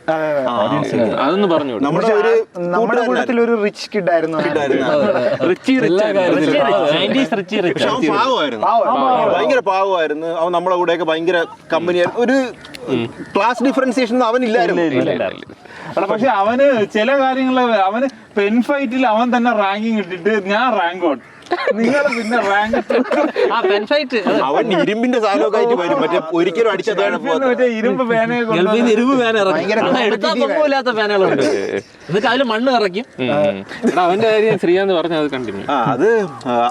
അതൊന്ന് പറഞ്ഞു. നമ്മുടെ കൂട്ടത്തിൽ ഒരു റിച്ച് കിഡ് ആയിരുന്നു. ഭയങ്കര പാവമായിരുന്നു അവൻ. നമ്മളെ കൂടെയൊക്കെ ഭയങ്കര കമ്പനിയായിരുന്നു. ഒരു ക്ലാസ് ഡിഫറൻസിയേഷൻ അവനില്ലായിരുന്നു. പക്ഷെ അവന് ചില കാര്യങ്ങള് അവന് പെൻ ഫൈറ്റിൽ അവൻ തന്നെ റാങ്കിങ് ഇട്ടിട്ട് ഞാൻ റാങ്ക് ഔട്ട് നിങ്ങൾ പിന്നെ റാങ്ക് അവൻ ഇരുമ്പിന്റെ സാധനമൊക്കെ ആയിട്ട് വരും, മറ്റേ ഒരിക്കലും അടിച്ച താഴെ പോകുന്നത്. മറ്റേ ഇരുമ്പ് പേനയൊക്കെ ഗൾഫിൽ നിന്ന് ഇരുമ്പ് പേന ഇറക്കും, എടുത്താൽ സംഭവമില്ലാത്ത പേനകളുണ്ട്. എന്നിട്ട് അതിൽ മണ്ണ് ഇറക്കും. അവന്റെ കാര്യം ശ്രീയാന്ന് പറഞ്ഞ അത് കണ്ടിന്യൂ. അത്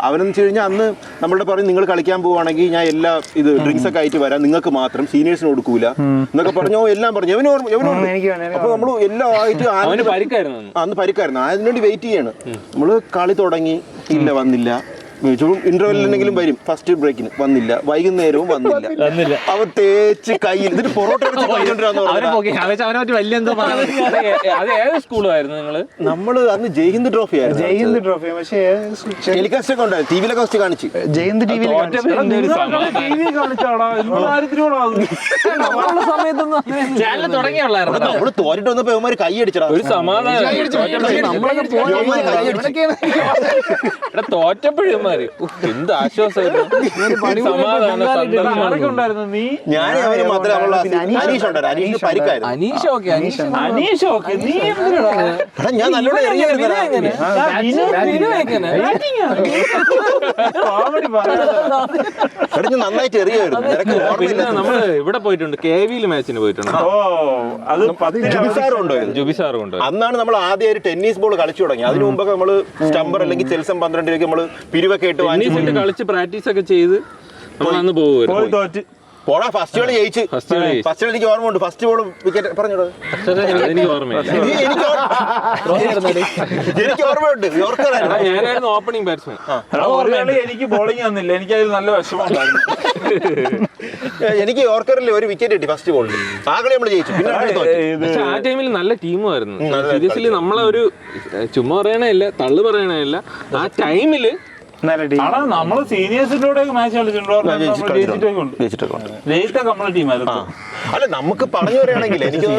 അവനെന്ന് വെച്ച് കഴിഞ്ഞാൽ അന്ന് നമ്മളുടെ പറഞ്ഞു നിങ്ങൾ കളിക്കാൻ പോവാണെങ്കിൽ ഞാൻ എല്ലാ ഇത് ഡ്രിങ്ക്സ് ഒക്കെ ആയിട്ട് വരാം, നിങ്ങൾക്ക് മാത്രം, സീനിയേഴ്സിന് കൊടുക്കൂല എന്നൊക്കെ പറഞ്ഞോ, എല്ലാം പറഞ്ഞു. അപ്പൊ നമ്മള് എല്ലാം ആയിട്ട് അവന് പരിക്കായിരുന്നു, അന്ന് പരിക്കായിരുന്നു, അതിനുവേണ്ടി വെയിറ്റ് ചെയ്യാണ്. നമ്മള് കളി തുടങ്ങി, ഇല്ല വന്നില്ല. ഇന്റർവെല്ലിനെങ്കിലും വരും, ഫസ്റ്റ് ബ്രേക്കിന് വന്നില്ല, വൈകുന്നേരവും വന്നില്ല. അവൻ തേച്ച് കയ്യിൽ എന്നിട്ട് പൊറോട്ട അത് ഏത് സ്കൂളായിരുന്നു നിങ്ങള്? നമ്മള് അന്ന് ജയ്ഹിന്ദ് ട്രോഫി ആയിരുന്നു. ജയ്ഹിന്ദ് ട്രോഫി, പക്ഷേ ടെലികാസ്റ്റ് ഒക്കെ ഉണ്ടായിരുന്നു, ടിവിയിലൊക്കെ ഫസ്റ്റ് കാണിച്ചു. ജയ്ഹിന്ദ് ടിവിയിൽ ചാനൽ തുടങ്ങിയുള്ളായിരുന്നു. നമ്മള് തോറ്റിട്ട് വന്നപ്പോ ഇവന്മാര് കൈ അടിച്ചടാ. ഒരു സമാധാനം തോറ്റപ്പോഴും എന്ത് ആശ്വാസമായിരുന്നു. ആരൊക്കെ ഉണ്ടായിരുന്നു? നീ, ഞാൻ അവര് മാത്രമേ അനീഷ് ഉണ്ടായിരുന്നു. അനീഷ് പരിക്കായിരുന്നു. അനീഷ് ഓക്കെ. നീ എടാ ഞാൻ നല്ലോണം എറിയായിരുന്നു. എടാ ഞാൻ നന്നായിട്ട് എറിയായിരുന്നു. നിനക്ക് ഓർമ്മയില്ല? നമ്മള് ഇവിടെ പോയിട്ടുണ്ട്, KVയിൽ മാച്ചിന് പോയിട്ടുണ്ട്. ഓ, അത് ജുബിസാറും ഉണ്ട്. അന്നാണ് നമ്മൾ ആദ്യം ഒരു ടെന്നീസ് ബോൾ കളിച്ചു തുടങ്ങി. അതിനു മുമ്പൊക്കെ നമ്മള് സ്റ്റംബർ അല്ലെങ്കിൽ ചെൽസം 12 നമ്മള് പിരിവൊക്കെ ഇട്ട് വാങ്ങിച്ചിട്ട് കളിച്ച് പ്രാക്ടീസ് ഒക്കെ ചെയ്ത് നമ്മൾ അന്ന് പോകും. തോറ്റ് പോടാ. ഫസ്റ്റ് കളി ജയിച്ച്. ഫസ്റ്റ് കളി എനിക്ക് ഓർമ്മ ഉണ്ട്. ഫസ്റ്റ് ബോൾ വിക്കറ്റ് പറഞ്ഞോളൂ. എനിക്ക് ഓർമ്മയില്ല. എനിക്ക് ഓർമ്മയുണ്ട്. ഞാനായിരുന്നു ഓപ്പണിംഗ് ബാറ്റ്സ്മാൻ. എനിക്ക് ബോളിംഗ് വന്നില്ല, എനിക്ക് അതിൽ നല്ല വിഷമമുണ്ടായിരുന്നു. എനിക്ക് യോർക്കറിൽ ഒരു വിക്കറ്റ് കിട്ടി ഫസ്റ്റ് ബോളിൽ. ആ കളി നമ്മൾ ജയിച്ചു. പക്ഷെ ആ ടൈമിൽ നല്ല ടീമായിരുന്നു. സീരിയസ്ലി നമ്മളെ ഒരു ചുമ്മാ പറയണല്ല, തള്ളു പറയണല്ല, ആ ടൈമില് നമ്മള് സീനിയേഴ്സിന്റെ മാച്ച് കളിച്ചിട്ടുണ്ടോ? നമ്മളെ ടീമായിരുന്നു. അല്ല നമുക്ക് പറഞ്ഞു പറയുകയാണെങ്കിൽ എനിക്ക്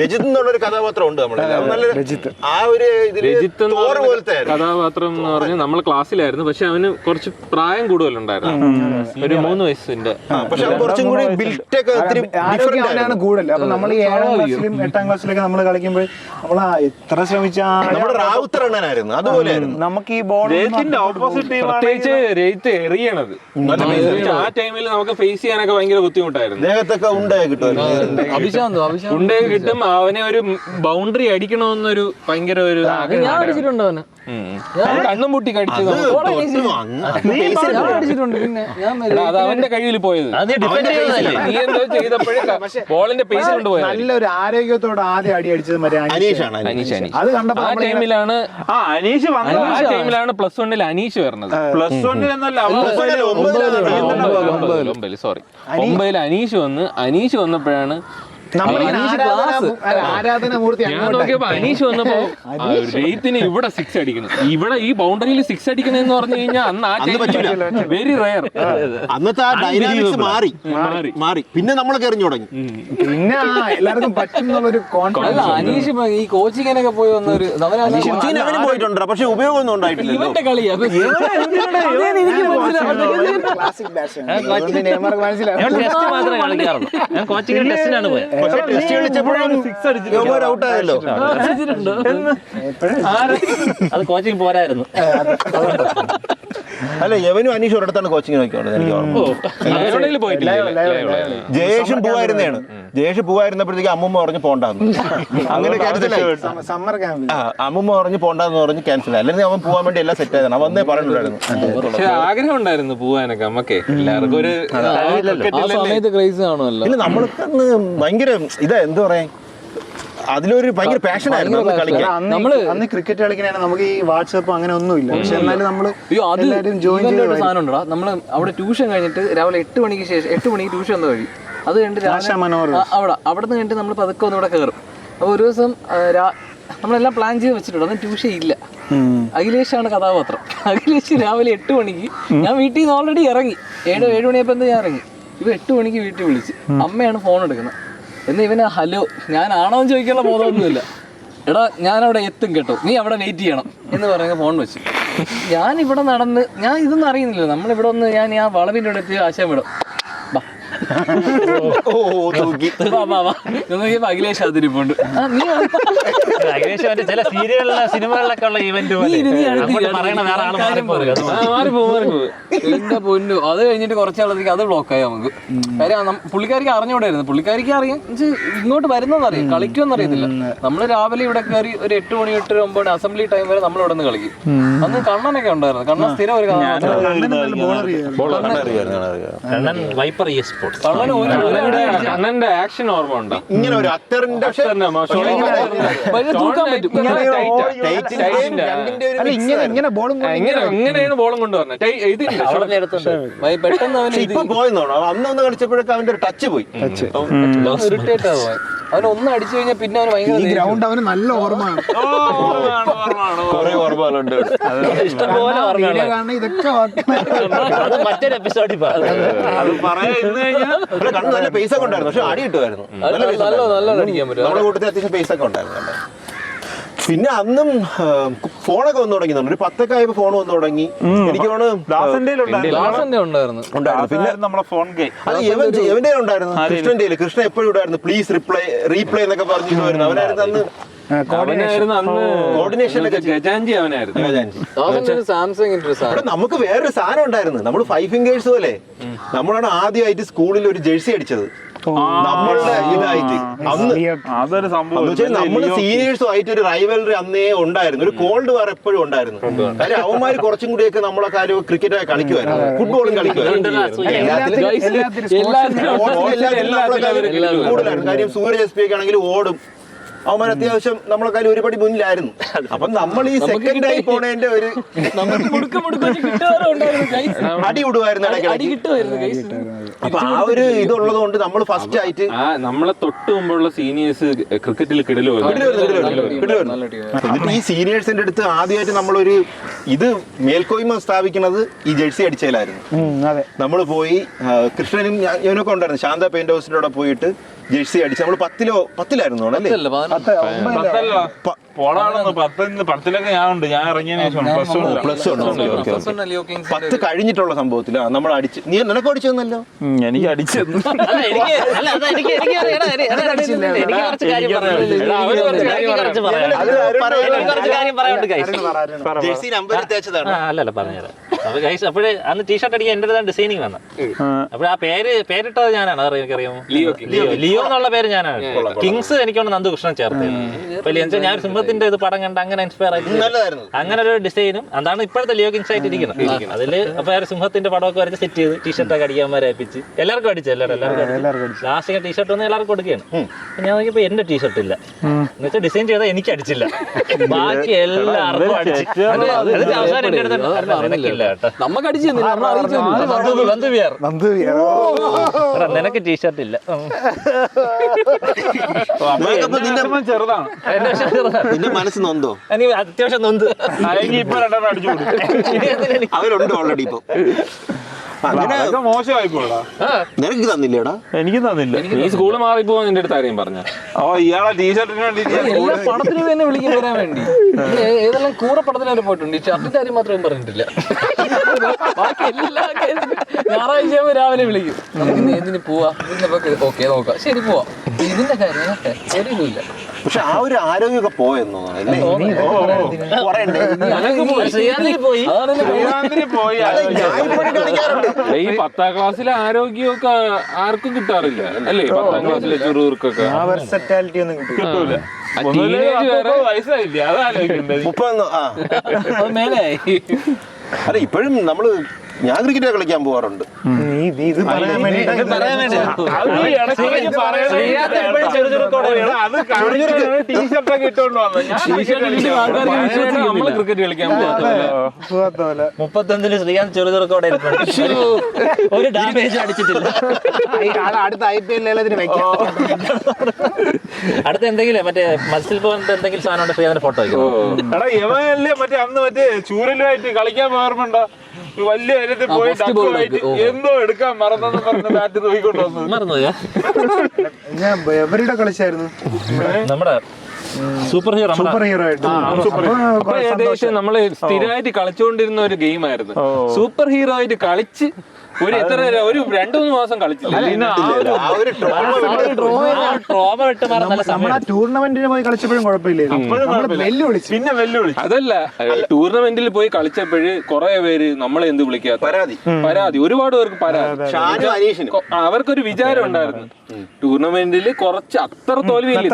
രജിത്ത് എന്നുള്ളൊരു കഥാപാത്രം ഉണ്ട് നമ്മളെ. നല്ല ആ ഒരു രജിത്ത് പോലത്തെ കഥാപാത്രം എന്ന് പറഞ്ഞാൽ നമ്മളെ ക്ലാസ്സിലായിരുന്നു. പക്ഷെ അവന് കുറച്ച് പ്രായം കൂടുതലുണ്ടായിരുന്നു, ഒരു 3 വയസ്സിന്റെ. പക്ഷെ കുറച്ചും കൂടി ബിൽറ്റ് ഒക്കെ അവനാണ് കൂടുതൽ. അപ്പൊ നമ്മൾ ഈ 7ാം ക്ലാസ്സിലും 8ാം ക്ലാസ്സിലൊക്കെ നമ്മൾ കളിക്കുമ്പോൾ നമ്മൾ എത്ര ശ്രമിച്ചാൽ നമ്മുടെ റാവുത്തർ എണ്ണനായിരുന്നു. അതുപോലെ നമുക്ക് ഈ ബോൾ ഓപ്പോസിറ്റ് പ്രത്യേകിച്ച് രജിത്ത് എറിയണത് ആ ടൈമിൽ നമുക്ക് ഫേസ് ചെയ്യാനൊക്കെ ഭയങ്കര ബുദ്ധിമുട്ടായിരുന്നു. ദേഹത്തൊക്കെ ഉണ്ടായി കിട്ടും, ഉണ്ടേ കിട്ടും. അവനെ ഒരു ബൗണ്ടറി അടിക്കണമെന്നൊരു ഭയങ്കര ഒരു ഞാൻ അടിച്ചിട്ടുണ്ട് അവന്. കണ്ണും പൊട്ടി കടിച്ചത് അടിച്ചിട്ടുണ്ട്. പിന്നെ അത് അവന്റെ കഴിവിൽ പോയത്. നീ എന്തോ ചെയ്തപ്പോഴേ ബോളിന്റെ പേസ് കൊണ്ടുപോയത്. നല്ലൊരു ആരോഗ്യത്തോടെ ആദ്യം അടി അടിച്ചത് മറ്റേ അനീഷാണ്. അത് കണ്ടപ്പോ ആ ടൈമിലാണ് അനീഷ് വന്നത്. ആ ടൈമിലാണ് +1 അനീഷ് വരുന്നത്. +1 എന്നല്ല, 9 സോറി 9 അനീഷ് വന്നപ്പോഴാണ് ആരാധനാമൂർത്തി. ഞാൻ നോക്കിയപ്പോ അനീഷ് വന്നപ്പോ രജിത്തിന് ഇവിടെ 6 അടിക്കണം, ഇവിടെ ഈ ബൗണ്ടറിയിൽ 6 അടിക്കണം എന്ന് പറഞ്ഞു കഴിഞ്ഞാൽ അന്ന് ആ ടൈം വെരി റയർ. അന്നത്തെ ആ ഡൈനാമിക്സ് മാറി. പിന്നെ നമ്മളൊക്കെ എറിഞ്ഞു തുടങ്ങി. പിന്നെ എല്ലാവർക്കും പറ്റും എന്നുള്ളൊരു കോൺഫിഡൻസ്. അനീഷ് ഈ കോച്ചിങ്ങിനൊക്കെ പോയി വന്ന ഒരു അവനും പോയിട്ടുണ്ട്, പക്ഷെ ഉപയോഗമൊന്നും ഉണ്ടായിട്ടില്ല. ഇവന്റെ കളിയാ ക്ലാസിക് മനസ്സിലാവും. ടെസ്റ്റ് മാത്രമേ കളിക്കാറുള്ളൂ. ഞാൻ കോച്ചിങ് ടെസ്റ്റിനാണ് പോയത്. പക്ഷെ ടെസ്റ്റ് കളിച്ചപ്പോഴും ഔട്ട് ആയല്ലോ. അത് കോച്ചിങ് പോരായിരുന്നു. അല്ല യവനും അനീഷ് ഒരിടത്താണ് കോച്ചിങ് നോക്കിയോണ്ട് എനിക്ക് ഓർമ്മ. ജയേഷും പോവായിരുന്നതാണ്. ജയേഷ് പോവായിരുന്നപ്പോഴത്തേക്ക് അമ്മൂമ്മ പറഞ്ഞ് പോണ്ടാന്ന്, അങ്ങനെ ക്യാൻസലായി. സമ്മർ ക്യാമ്പിൽ അമ്മൂമ്മ പറഞ്ഞ് പോണ്ടാന്ന് പറഞ്ഞ് ക്യാൻസൽ ആയി. അല്ലെങ്കിൽ അവൻ പോവാൻ വേണ്ടി എല്ലാം സെറ്റ് ആയതാണ്. അവൻ വന്നേ പറഞ്ഞിട്ടുണ്ടായിരുന്നു. പക്ഷെ ആഗ്രഹം ഉണ്ടായിരുന്നു പോവാനൊക്കെ. നമുക്ക് എല്ലാവർക്കും ഒരു സമയത്ത് ക്രൈസ് കാണുമല്ലോ. ഇല്ല നമ്മൾക്ക് ഭയങ്കര ഇതാ എന്താ പറയാ, അതിലൊരു ഭയങ്കര പാഷൻ ആയിരുന്നു കളിക്കാൻ. അന്ന് ക്രിക്കറ്റ് കളിക്കണേ നമുക്ക് ഈ വാട്സാപ്പ് അങ്ങനെ ഒന്നുമില്ല. പക്ഷെ എന്നാലും നമ്മള് ജോയിൻ സാധനം ഉണ്ടോ. നമ്മള് അവിടെ ട്യൂഷൻ കഴിഞ്ഞിട്ട് രാവിലെ 8 മണിക്ക് ശേഷം 8 മണിക്ക് ട്യൂഷൻ ഒന്ന് കഴിയും. അത് കഴിഞ്ഞിട്ട് അവിടെ നിന്ന് കഴിഞ്ഞിട്ട് നമ്മൾ പതുക്കെ ഒന്ന് ഇവിടെ കയറും. അപ്പോൾ ഒരു ദിവസം നമ്മളെല്ലാം പ്ലാൻ ചെയ്ത് വെച്ചിട്ടുണ്ട്. അന്ന് ട്യൂഷൻ ഇല്ല. അഖിലേഷാണ് കഥാപാത്രം. അഖിലേഷ് രാവിലെ 8 മണിക്ക്, ഞാൻ വീട്ടിൽ നിന്ന് ഓൾറെഡി ഇറങ്ങി, 7 മണിയപ്പോൾ ഞാൻ ഇറങ്ങി. ഇവ 8 മണിക്ക് വീട്ടിൽ വിളിച്ച്, അമ്മയാണ് ഫോൺ എടുക്കുന്നത്. എന്ന് ഇവന് ഹലോ ഞാനാണോ എന്ന് ചോദിക്കാനുള്ള ബോധമൊന്നുമില്ല. എടാ ഞാനവിടെ എത്തും കേട്ടോ, നീ അവിടെ വെയിറ്റ് ചെയ്യണം എന്ന് പറയുന്ന ഫോൺ വെച്ച് ഞാനിവിടെ നടന്ന്, ഞാൻ ഇതൊന്നും അറിയുന്നില്ല. നമ്മളിവിടെ ഒന്ന് ഞാൻ ആ വളവിൻ്റെ അവിടെ എത്തി ആശയം വിടും. ഓ തൂക്കി. അഖിലേഷ് അതിരിപ്പുണ്ട് ഏകദേശം ചില സീരിയലിലെ സിനിമകളിലൊക്കെ ഉള്ള ഇവന്റ് പറയണ വേറെ ആൾ മാറിപ്പോകും. എന്റെ പൊന്നു. അത് കഴിഞ്ഞിട്ട് കുറച്ചാളത്തേക്ക് അത് ബ്ലോക്കായി നമുക്ക്. കാര്യം പുള്ളിക്കാരിക്ക് അറിഞ്ഞൂടായിരുന്നു. പുള്ളിക്കാരിക്ക് അറിയാം ഇങ്ങോട്ട് വരുന്നതറിയാം, കളിക്കുമെന്ന് അറിയത്തില്ല. നമ്മള് രാവിലെ ഇവിടെ കയറി ഒരു 8 മണി 8, 9 അസംബ്ലി ടൈം വരെ നമ്മൾ ഇവിടെ നിന്ന് കളിക്കും. അന്ന് കണ്ണനൊക്കെ ഉണ്ടായിരുന്നു. കണ്ണൻ സ്ഥിരം ഒരു കണ്ണന്റെ ആക്ഷൻ ഓർമ്മ ഉണ്ടോ? ഇങ്ങനെ ഒരു അത്തറിന്റെ ഇങ്ങനെ ബോളും എങ്ങനെയാണ് ബോളും കൊണ്ടുവരുന്നത്? പെട്ടെന്ന് അവന് ഇപ്പൊ പോയെന്നോണോ അന്നൊന്ന് കളിച്ചപ്പോഴൊക്കെ അവന്റെ ഒരു ടച്ച് പോയി. ഇറിറ്റേറ്റ് ആവുക. അവൻ ഒന്ന് അടിച്ചു കഴിഞ്ഞാൽ പിന്നെ അവന് ഭയങ്കര ഗ്രൗണ്ട് അവന് നല്ല ഓർമ്മ കുറെ ഓർമ്മകളുണ്ട്. ഇഷ്ടംപോലെ ഓർമ്മ. ഇതൊക്കെ അത് മറ്റൊരു എപ്പിസോഡിൽ കണ്ണ് നല്ല പൈസ ഒക്കെ ഉണ്ടായിരുന്നു, പക്ഷെ അടി കിട്ടുമായിരുന്നു. നല്ല അടിക്കാൻ പറ്റും. നമ്മുടെ കൂട്ടത്തിൽ അത്യാവശ്യം പൈസ ഒക്കെ ഉണ്ടായിരുന്നു. പിന്നെ അന്നും ഫോണൊക്കെ വന്നു തുടങ്ങി. ഒരു 10 ആയപ്പോ ഫോൺ വന്നു തുടങ്ങി. എനിക്ക് ഉണ്ടായിരുന്നു. പിന്നെ നമ്മളെ ഫോൺ ഗെയിം അത് എവന്റെ ഉണ്ടായിരുന്നു, കൃഷ്ണന്റെ. കൃഷ്ണ എപ്പോഴും ഉണ്ടായിരുന്നു. പ്ലീസ് റീപ്ലേ എന്നൊക്കെ പറഞ്ഞിരുന്നു. അവനായിരുന്നു അന്ന് കോർഡിനേഷനൊക്കെ. ഗജാഞ്ചി അവനായിരുന്നു. സാംസങ് നമുക്ക് വേറൊരു സാധനം ഉണ്ടായിരുന്നു. നമ്മൾ 5 ഫിംഗേഴ്സ് പോലെ നമ്മളാണ് ആദ്യമായിട്ട് സ്കൂളിൽ ഒരു ജേഴ്സി അടിച്ചത്. നമ്മളുടെ ഇതായിട്ട് അന്ന് അതൊരു സംഭവം. നമ്മള് സീനിയേഴ്സും ആയിട്ട് ഒരു റൈവലറി അന്നേ ഉണ്ടായിരുന്നു. ഒരു കോൾഡ് വാർ എപ്പോഴും ഉണ്ടായിരുന്നു. കാര്യം അവന്മാര് കുറച്ചും കൂടിയൊക്കെ നമ്മളെ കാര്യം ക്രിക്കറ്റ് കളിക്കുമായിരുന്നു, ഫുട്ബോളും കളിക്കുമായിരുന്നു. കൂടുതലായിരുന്നു. കാര്യം സൂര്യ ജസ്പിയൊക്കെ ആണെങ്കിൽ ഓടും. അവന്മാർ അത്യാവശ്യം നമ്മളെ കാര്യം ഒരുപടി മുന്നിലായിരുന്നു. അപ്പൊ നമ്മൾ ഈ സെക്കൻഡ് ആയി പോണേന്റെ ഒരു അടി വിടുമായിരുന്നു. അപ്പൊ ആ ഒരു ഇതുള്ളത് കൊണ്ട് നമ്മൾ ഫസ്റ്റ് ആയിട്ട് നമ്മളെ തൊട്ട് മുമ്പുള്ള സീനിയേഴ്സ് ക്രിക്കറ്റിൽ കിടലു. എന്നിട്ട് ഈ സീനിയേഴ്സിന്റെ അടുത്ത് ആദ്യമായിട്ട് നമ്മളൊരു ഇത് മേൽക്കോയ്മ സ്ഥാപിക്കുന്നത് ഈ ജേഴ്സി അടിച്ചതിലായിരുന്നു. നമ്മൾ പോയി കൃഷ്ണനും ഞാനൊക്കെ ഉണ്ടായിരുന്നു. ശാന്ത പെയിന്റ് ഹൗസിന്റെ അവിടെ പോയിട്ട് ജേഴ്സി അടിച്ച് നമ്മൾ 10ലായിരുന്നു അല്ലേ? 10ലൊക്കെ ഞാനുണ്ട്. ഞാൻ ഇറങ്ങിയതിനു ശേഷം +1 കഴിഞ്ഞിട്ടുള്ള സംഭവത്തില് നമ്മൾ അടിച്ച്. നീ നിനക്ക് അടിച്ചെന്നല്ലോ? എനിക്ക് അടിച്ചെന്ന് ജേഴ്സി നമ്പർ തേച്ചതാണ്. അല്ലല്ല പറഞ്ഞുതരാം. അപ്പൊ ഗൈസ് അപ്പോഴേ അന്ന് ടീഷർട്ട് അടിക്കാൻ എന്റെ ഡിസൈനിങ് വന്ന. അപ്പൊ ആ പേരിട്ടത് ഞാനാണ്. എനിക്കറിയാമോ? ലിയോ എന്നുള്ള പേര് ഞാനാണ്. കിങ്സ് എനിക്കൊന്ന് നന്ദുകൃഷ്ണൻ ചേർത്തത്. ഞാൻ സിംഹത്തിന്റെ ഇത് പടം കണ്ട് അങ്ങനെ ഇൻസ്പയർ ആയിട്ട് അങ്ങനെ ഒരു ഡിസൈനും അതാണ് ഇപ്പോഴത്തെ ലിയോ കിങ്സ് ആയിട്ട് ഇരിക്കുന്നത്. അതില് അപ്പൊ സിംഹത്തിന്റെ പടമൊക്കെ വരച്ച് സെറ്റ് ചെയ്ത് ടീഷർട്ടൊക്കെ അടിക്കാന്മാരെ ഏൽപ്പിച്ച് എല്ലാവർക്കും അടിച്ചു. എല്ലാവർക്കും ലാസ്റ്റ് ടീഷർട്ട് ഒന്ന് എല്ലാവർക്കും കൊടുക്കുകയാണ്. ഞാൻ നോക്കിയപ്പോ എന്റെ ടീഷർട്ട് ഇല്ല എന്നുവെച്ചാൽ ഡിസൈൻ ചെയ്താൽ എനിക്ക് അടിച്ചില്ല, ബാക്കി എല്ലാവർക്കും അടിച്ചു. അവസാനം എന്റെ അടുത്തില്ല കേട്ടോ, നമുക്ക് അടിച്ചു നിനക്ക് ടീഷർട്ട് ഇല്ല. ചെറുതാണ്. നിന്റെ മനസ്സ് നൊന്തോ? എനിക്ക് അത്യാവശ്യം നൊന്ത്. ഇപ്പൊ 2 അടിച്ചു കൊടുക്കും. അവരുണ്ട് ഓൾറെഡി. ഇപ്പൊ അതൊക്കെ മോശമായി പോടാ. നിനക്ക് തന്നില്ലേടാ? എനിക്ക് തന്നില്ല. നീ സ്കൂള് മാറിപ്പോ നിന്റെ അടുത്ത് ആരെയും പറഞ്ഞ? ഇയാളെ ടീഷർട്ടിന് വേണ്ടി പടത്തിന് തന്നെ വിളിക്കാൻ വരാൻ വേണ്ടി ഏതെല്ലാം കൂടെ പടത്തിന് വരെ പോയിട്ടുണ്ട്. ഈ ഷർട്ടിന്റെ കാര്യം മാത്രമേ പറഞ്ഞിട്ടില്ല. ബാക്കി എല്ലാ ഞായറാഴ്ച രാവിലെ വിളിക്കും. നമുക്ക് ഇന്ന് എന്തിന് പോവാ? ഓക്കെ നോക്കാം, ശരി പോവാം. ഇതിന്റെ കാര്യം ഒരു ഇതുമില്ല. പക്ഷെ ആ ഒരു ആരോഗ്യമൊക്കെ പോയെന്നോ ഈ 10ാം ക്ലാസ്സിലെ ആരോഗ്യമൊക്കെ ആർക്കും കിട്ടാറില്ല അല്ലേ? 10ാം ക്ലാസ്സിലെ ചെറുവർക്കൊക്കെ കിട്ടൂല. വയസ്സായില്ലേ? അതാലോചിക്കണ്ടേ? 30 മേലായി. അല്ല ഇപ്പോഴും നമ്മള് ഞാൻ ക്രിക്കറ്റ് കളിക്കാൻ പോവാറുണ്ട്. ടീഷർട്ടൊക്കെ ഇട്ടോണ്ട് നമ്മള് ക്രിക്കറ്റ് കളിക്കാൻ പോകാത്ത 35 ശ്രീകാന്ത് ചെറുതോടെ ഒരു ഡാമേജ് അടിച്ചിട്ടില്ല. അടുത്ത IPL അടുത്ത എന്തെങ്കിലും മറ്റേ മത്സരിൽ പോലത്തെ എന്തെങ്കിലും സാധനം ശ്രീകാന്തിന്റെ ഫോട്ടോ വയ്ക്കും. എടാ യവനല്ലേ മറ്റേ അന്ന് മറ്റേ ചൂരലുമായിട്ട് കളിക്കാൻ പോകാറുണ്ടോ? വലിയ കാര്യത്തിൽ പോയി എന്തോ എടുക്കാൻ മറന്നെന്ന് പറഞ്ഞ ബാറ്റ് നോക്കിക്കൊണ്ട് വന്നത് മറന്നുപോയാ? ഞാൻ എവരുടെ കളിച്ചായിരുന്നു നമ്മുടെ സൂപ്പർ ഹീറോ ആയിട്ട്. ഏകദേശം നമ്മള് സ്ഥിരമായിട്ട് കളിച്ചുകൊണ്ടിരുന്ന ഒരു ഗെയിം ആയിരുന്നു. സൂപ്പർ ഹീറോ ആയിട്ട് കളിച്ച് ഒരു 2-3 മാസം കളിച്ചില്ല. ആ ഒരു ട്രോമ വിട്ട് മാറാൻ നല്ല നമ്മൾ ആ ടൂർണമെന്റിന് പോയി കളിച്ചപ്പോഴും കുഴപ്പമില്ലായിരുന്നു. വെല്ലുവിളിച്ചു. പിന്നെ വെല്ലുവിളിച്ചു. അതല്ല, ടൂർണമെന്റിൽ പോയി കളിച്ചപ്പോഴ് കുറെ പേര് നമ്മളെ എന്ത് വിളിക്കാത്ത പരാതി, ഒരുപാട് പേർക്ക് പരാതി. ഷാനും അനീഷിനും അവർക്കൊരു വിചാരം ഉണ്ടായിരുന്നു, ടൂർണമെന്റിൽ കുറച്ച് അത്ര തോൽവിയില്ലേ,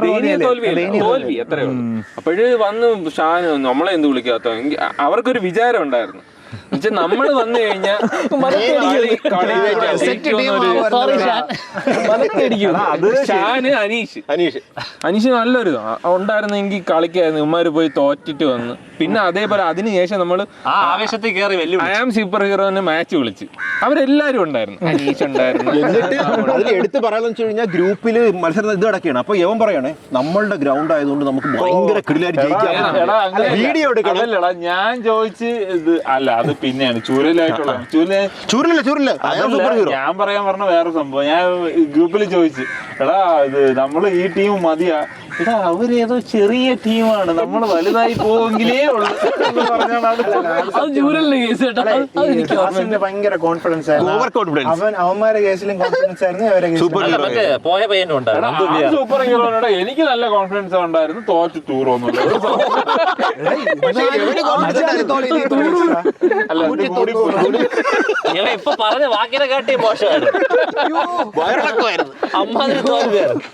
തോൽവി എത്രയോ. അപ്പോഴ് വന്ന് ഷാന് നമ്മളെ എന്ത് വിളിക്കാത്ത, അവർക്കൊരു വിചാരം ഉണ്ടായിരുന്നു. നമ്മള് വന്നു കഴിഞ്ഞാൽ അനീഷ് നല്ലൊരു ഉണ്ടായിരുന്നെങ്കിൽ കളിക്കായിരുന്നു. ഇവന്മാര് പോയി തോറ്റിട്ട് വന്ന് പിന്നെ അതേപോലെ അതിനുശേഷം നമ്മള് ആവേശത്തിൽ കയറി ഐ ആം സൂപ്പർ ഹീറോനെ മാച്ച് വിളിച്ച് അവരെല്ലാരും ഉണ്ടായിരുന്നു. അനീഷ് ഉണ്ടായിരുന്നു. എന്നിട്ട് അതിൽ എടുത്ത് പറയാന്ന് വെച്ച് കഴിഞ്ഞാൽ ഗ്രൂപ്പില് മത്സരം ഇത് കിടക്കുകയാണ്. അപ്പൊ യവൻ പറയണേ നമ്മളുടെ ഗ്രൗണ്ട് ആയതുകൊണ്ട് നമുക്ക് ഭയങ്കര കിടിലായിട്ട് ജയിക്കാം, വീഡിയോ എടുക്കണം. ഞാൻ ചോദിച്ച് ഇത് അല്ല, അത് പിന്നെയാണ് ചൂരലായിട്ടുള്ള ചൂരില്ല ഞാൻ പറയാൻ പറഞ്ഞ വേറെ സംഭവം. ഞാൻ ഗ്രൂപ്പിൽ ചോദിച്ചു, എടാ ഇത് നമ്മള് ഈ ടീം മതിയാ, എടാ അവരേതോ ചെറിയ ടീമാണ്, നമ്മൾ വലുതായി പോവെങ്കിലേ ഉള്ളു എന്ന് പറഞ്ഞാണ്. ഭയങ്കര കോൺഫിഡൻസ് ആയിരുന്നു. Over confidence. അവന്മാരുടെ കേസിലും കോൺഫിഡൻസ് ആയിരുന്നു, അവരെ പോയ പയ്യനും ഉണ്ടായിരുന്നു. സൂപ്പർ ഹീറോനോട് എനിക്ക് നല്ല കോൺഫിഡൻസ് ഉണ്ടായിരുന്നു, തോറ്റ് ടൂറൊന്നുമില്ല. ഇപ്പൊ പറഞ്ഞ വാക്കിനെ കാട്ടി മോശമാണ്. അമ്മാതിരി തോൽവിയായിരുന്നു.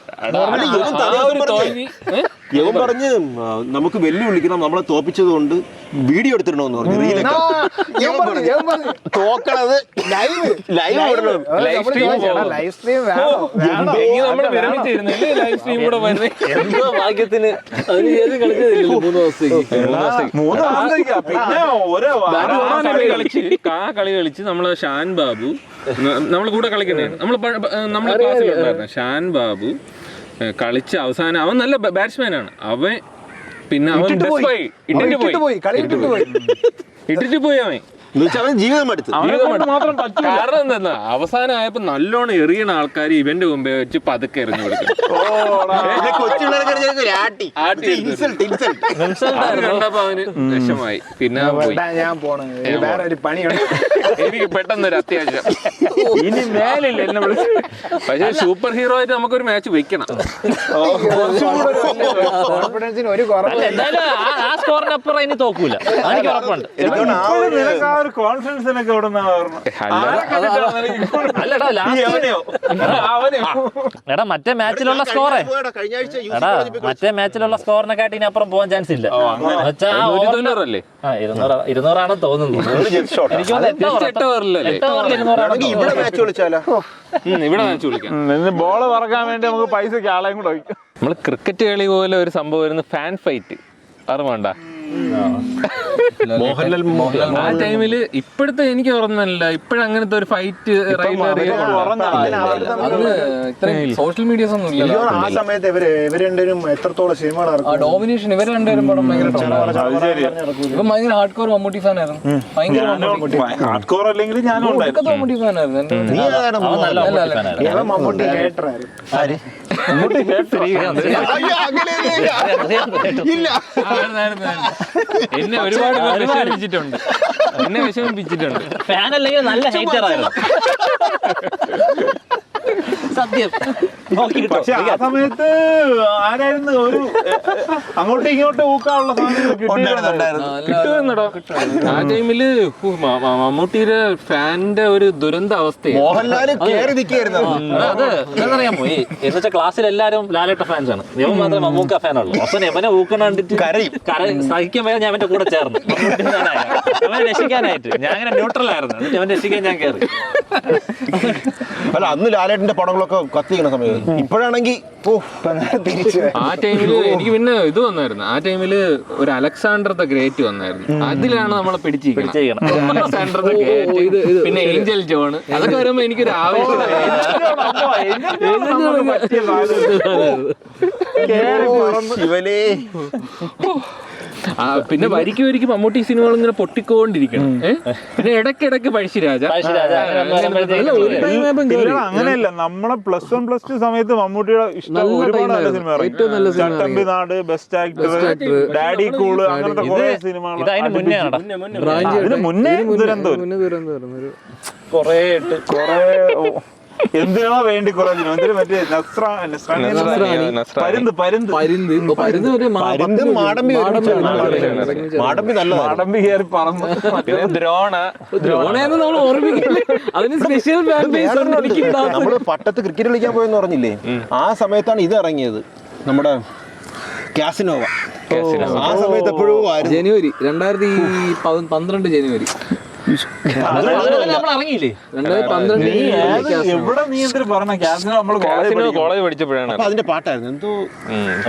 യവൻ പറഞ്ഞ് നമുക്ക് വെല്ലുവിളിക്കണം, നമ്മളെ തോപ്പിച്ചത് കൊണ്ട് വീഡിയോ എടുത്തിടണമെന്ന് പറഞ്ഞു. തോക്കണത് ലൈവ് സ്ട്രീം എന്തോ ഭാഗ്യത്തിന് അതിന് ഏത് കളിച്ചതില്ലല്ലോ 3 ദിവസത്തേക്ക്. കളി കളിച്ച് നമ്മള് ഷാൻ ബാബു, നമ്മളെ കൂടെ കളിക്കണേ, നമ്മളെ ക്ലാസ്സിലുണ്ടായിരുന്നു ഷാൻ ബാബു കളിച്ച് അവസാനം അവൻ നല്ല ബാറ്റ്സ്മാനാണ്. അവൻ പിന്നെ അവൻ ഇട്ടിട്ട് പോയി അവൻ ജീവിതം എടുത്തു. കാരണം എന്താ, അവസാനം ആയപ്പോ നല്ലോണം എറിയണ ആൾക്കാർ ഇവന്റെ മുമ്പേ വെച്ച് പതുക്കെ എറിഞ്ഞു കൊടുക്കും. കണ്ടപ്പോ അവന് വിഷമായി. പിന്നെ ഞാൻ പോണ വേറെ ഒരു പണിയുണ്ട്, എനിക്ക് പെട്ടെന്നൊരു അത്യാവശ്യം, ഇനി മേലില്ല എന്നെ വിളിച്ച്. പക്ഷെ സൂപ്പർ ഹീറോ ആയിട്ട് നമുക്കൊരു മാച്ച് വെക്കണം. കോൺഫിഡൻസിന് ഒരു കുറവ്. എന്തായാലും ആ സ്കോറിനപ്പുറം ഇനി തോക്കൂല, എനിക്ക് ഉറപ്പുണ്ട്. കോൺഫിഡൻസിനൊക്കെ ഇവിടെ എടാ മറ്റേ മാച്ചിലുള്ള സ്കോറേ, എടാ മറ്റേ മാച്ചിലുള്ള സ്കോറിനെക്കാട്ടി ഇനി അപ്പുറം പോകാൻ ചാൻസ് ഇല്ല. 200 200 തോന്നുന്നു. ഇവിടെ മാച്ച് വിളിക്കാം. ബോള് പറക്കാൻ വേണ്ടി നമുക്ക് പൈസക്ക് ആളെയും കൂടെ വയ്ക്കും. നമ്മള് ക്രിക്കറ്റ് കളി പോലെ ഒരു സംഭവമായിരുന്നു ഫാൻ ഫൈറ്റ്, അറിവുണ്ട? ആ ടൈമില് ഇപ്പോഴത്തെ എനിക്ക് ഓർമ്മയില്ല, ഇപ്പോഴങ്ങനത്തെ ഒരു ഫൈറ്റ് സോഷ്യൽ മീഡിയസ് ഒന്നും ഇല്ല. ആ സമയത്ത് ഇവര് രണ്ടുപേരും എത്രത്തോളം സിനിമകൾ ഡോമിനേഷൻ ഇവർ രണ്ടുപേരും പടം ഭയങ്കര ഇവൻ ഭയങ്കര ഹാർഡ് കോർ മമ്മൂട്ടി ഫാൻ ആയിരുന്നു. ഭയങ്കര മമ്മൂട്ടി ഫാൻ ആയിരുന്നു. മമ്മൂട്ടി ഹേറ്ററായിരുന്നു. എന്നെ ഒരുപാട് വിഷമിപ്പിച്ചിട്ടുണ്ട്, എന്നെ വിഷമിപ്പിച്ചിട്ടുണ്ട്. ഫാൻ അല്ലെങ്കിൽ നല്ല ഹേറ്റർ ആയിരുന്നു സത്യം. പക്ഷെ ആ സമയത്ത് ആരായിരുന്നു ഒരു അങ്ങോട്ടും ഇങ്ങോട്ടും ഊക്കാനുള്ള കിട്ടുമെന്നടോ. ആ ടൈമില് മമ്മൂട്ടിയുടെ ഫാനിന്റെ ഒരു ദുരന്ത അവസ്ഥ. മോഹൻലാല് കേറി നിൽക്കായിരുന്നു. അത് എന്താണെന്നറിയാമോ, എന്നുവെച്ചാൽ ക്ലാസ്സിൽ എല്ലാവരും ലാലേട്ട ഫാൻസ് ആണ്, ഇവൻ മാത്രമേ മമ്മൂക്ക ഫാനുള്ളൂ. അവസാനം എവനെ ഊക്കണ കണ്ടിട്ട് സഹിക്കാൻ വരെ ഞാൻ അവന്റെ കൂടെ ചേർന്നു, അവനെ രക്ഷിക്കാനായിട്ട്. ഞാൻ അങ്ങനെ ന്യൂട്രൽ ആയിരുന്നു, എന്നിട്ട് അവൻ രക്ഷിക്കാൻ ഞാൻ കയറി. അല്ല അന്ന് ലാലേട്ടന്റെ പടങ്ങളൊക്കെ കത്തിക്കുന്ന സമയം. ഇപ്പോഴാണെങ്കിൽ ആ ടൈമില് എനിക്ക് പിന്നെ ഇത് വന്നായിരുന്നു. ആ ടൈമില് ഒരു അലക്സാണ്ടർ ദ ഗ്രേറ്റ് വന്നായിരുന്നു. അതിലാണ് നമ്മളെ പിടിച്ചിരിക്കുന്നത്. അലക്സാണ്ടർ ദ ഗ്രേറ്റ്, പിന്നെ ഏഞ്ചൽ ജോൺ, അതൊക്കെ വരുമ്പോ എനിക്കൊരു ആവേശം. പിന്നെ വരിക്ക് വരിക്ക് മമ്മൂട്ടി സിനിമകൾ ഇങ്ങനെ പൊട്ടിക്കൊണ്ടിരിക്കണം. പിന്നെ ഇടയ്ക്കിടയ്ക്ക് പഴശ്ശിരാജ. അങ്ങനെയല്ല, നമ്മളെ +1 +2 സമയത്ത് മമ്മൂട്ടിയുടെ ഇഷ്ടം ഒരുപാട് നല്ല സിനിമ ഇറങ്ങി. ചട്ടമ്പി നാട്, ബെസ്റ്റ് ആക്ടർ, ഡാഡി കൂള്, അങ്ങനത്തെ കുറെ സിനിമകൾ. ഇതിന് മുന്നേ ദുരന്തം കൊറേ എന്തിനാ വേണ്ടി കുറെ സിനിമ. എന്തിനു മറ്റേ മാടമ്പി നല്ല മാടമ്പി കയറി പറന്ന് ദ്രോണയെന്ന് നമ്മൾ ഓർമ്മിക്കില്ലേ, അതിന് സ്പെഷ്യൽ ഫാൻ ബേസ് ഉണ്ട്. നമ്മള് പട്ടത്ത് ക്രിക്കറ്റ് കളിക്കാൻ പോയെന്ന് പറഞ്ഞില്ലേ, ആ സമയത്താണ് ഇത് ഇറങ്ങിയത്, നമ്മുടെ കാസിനോവ. ആ സമയത്ത് എപ്പോഴും ജനുവരി 2012 ജനുവരി എവിടെ നീ എന്തിനു പറഞ്ഞ കാസിനോ? നമ്മള് കോളേജ് പഠിച്ചപ്പോഴാണ്. അതിന്റെ പാട്ടായിരുന്നു എന്തോ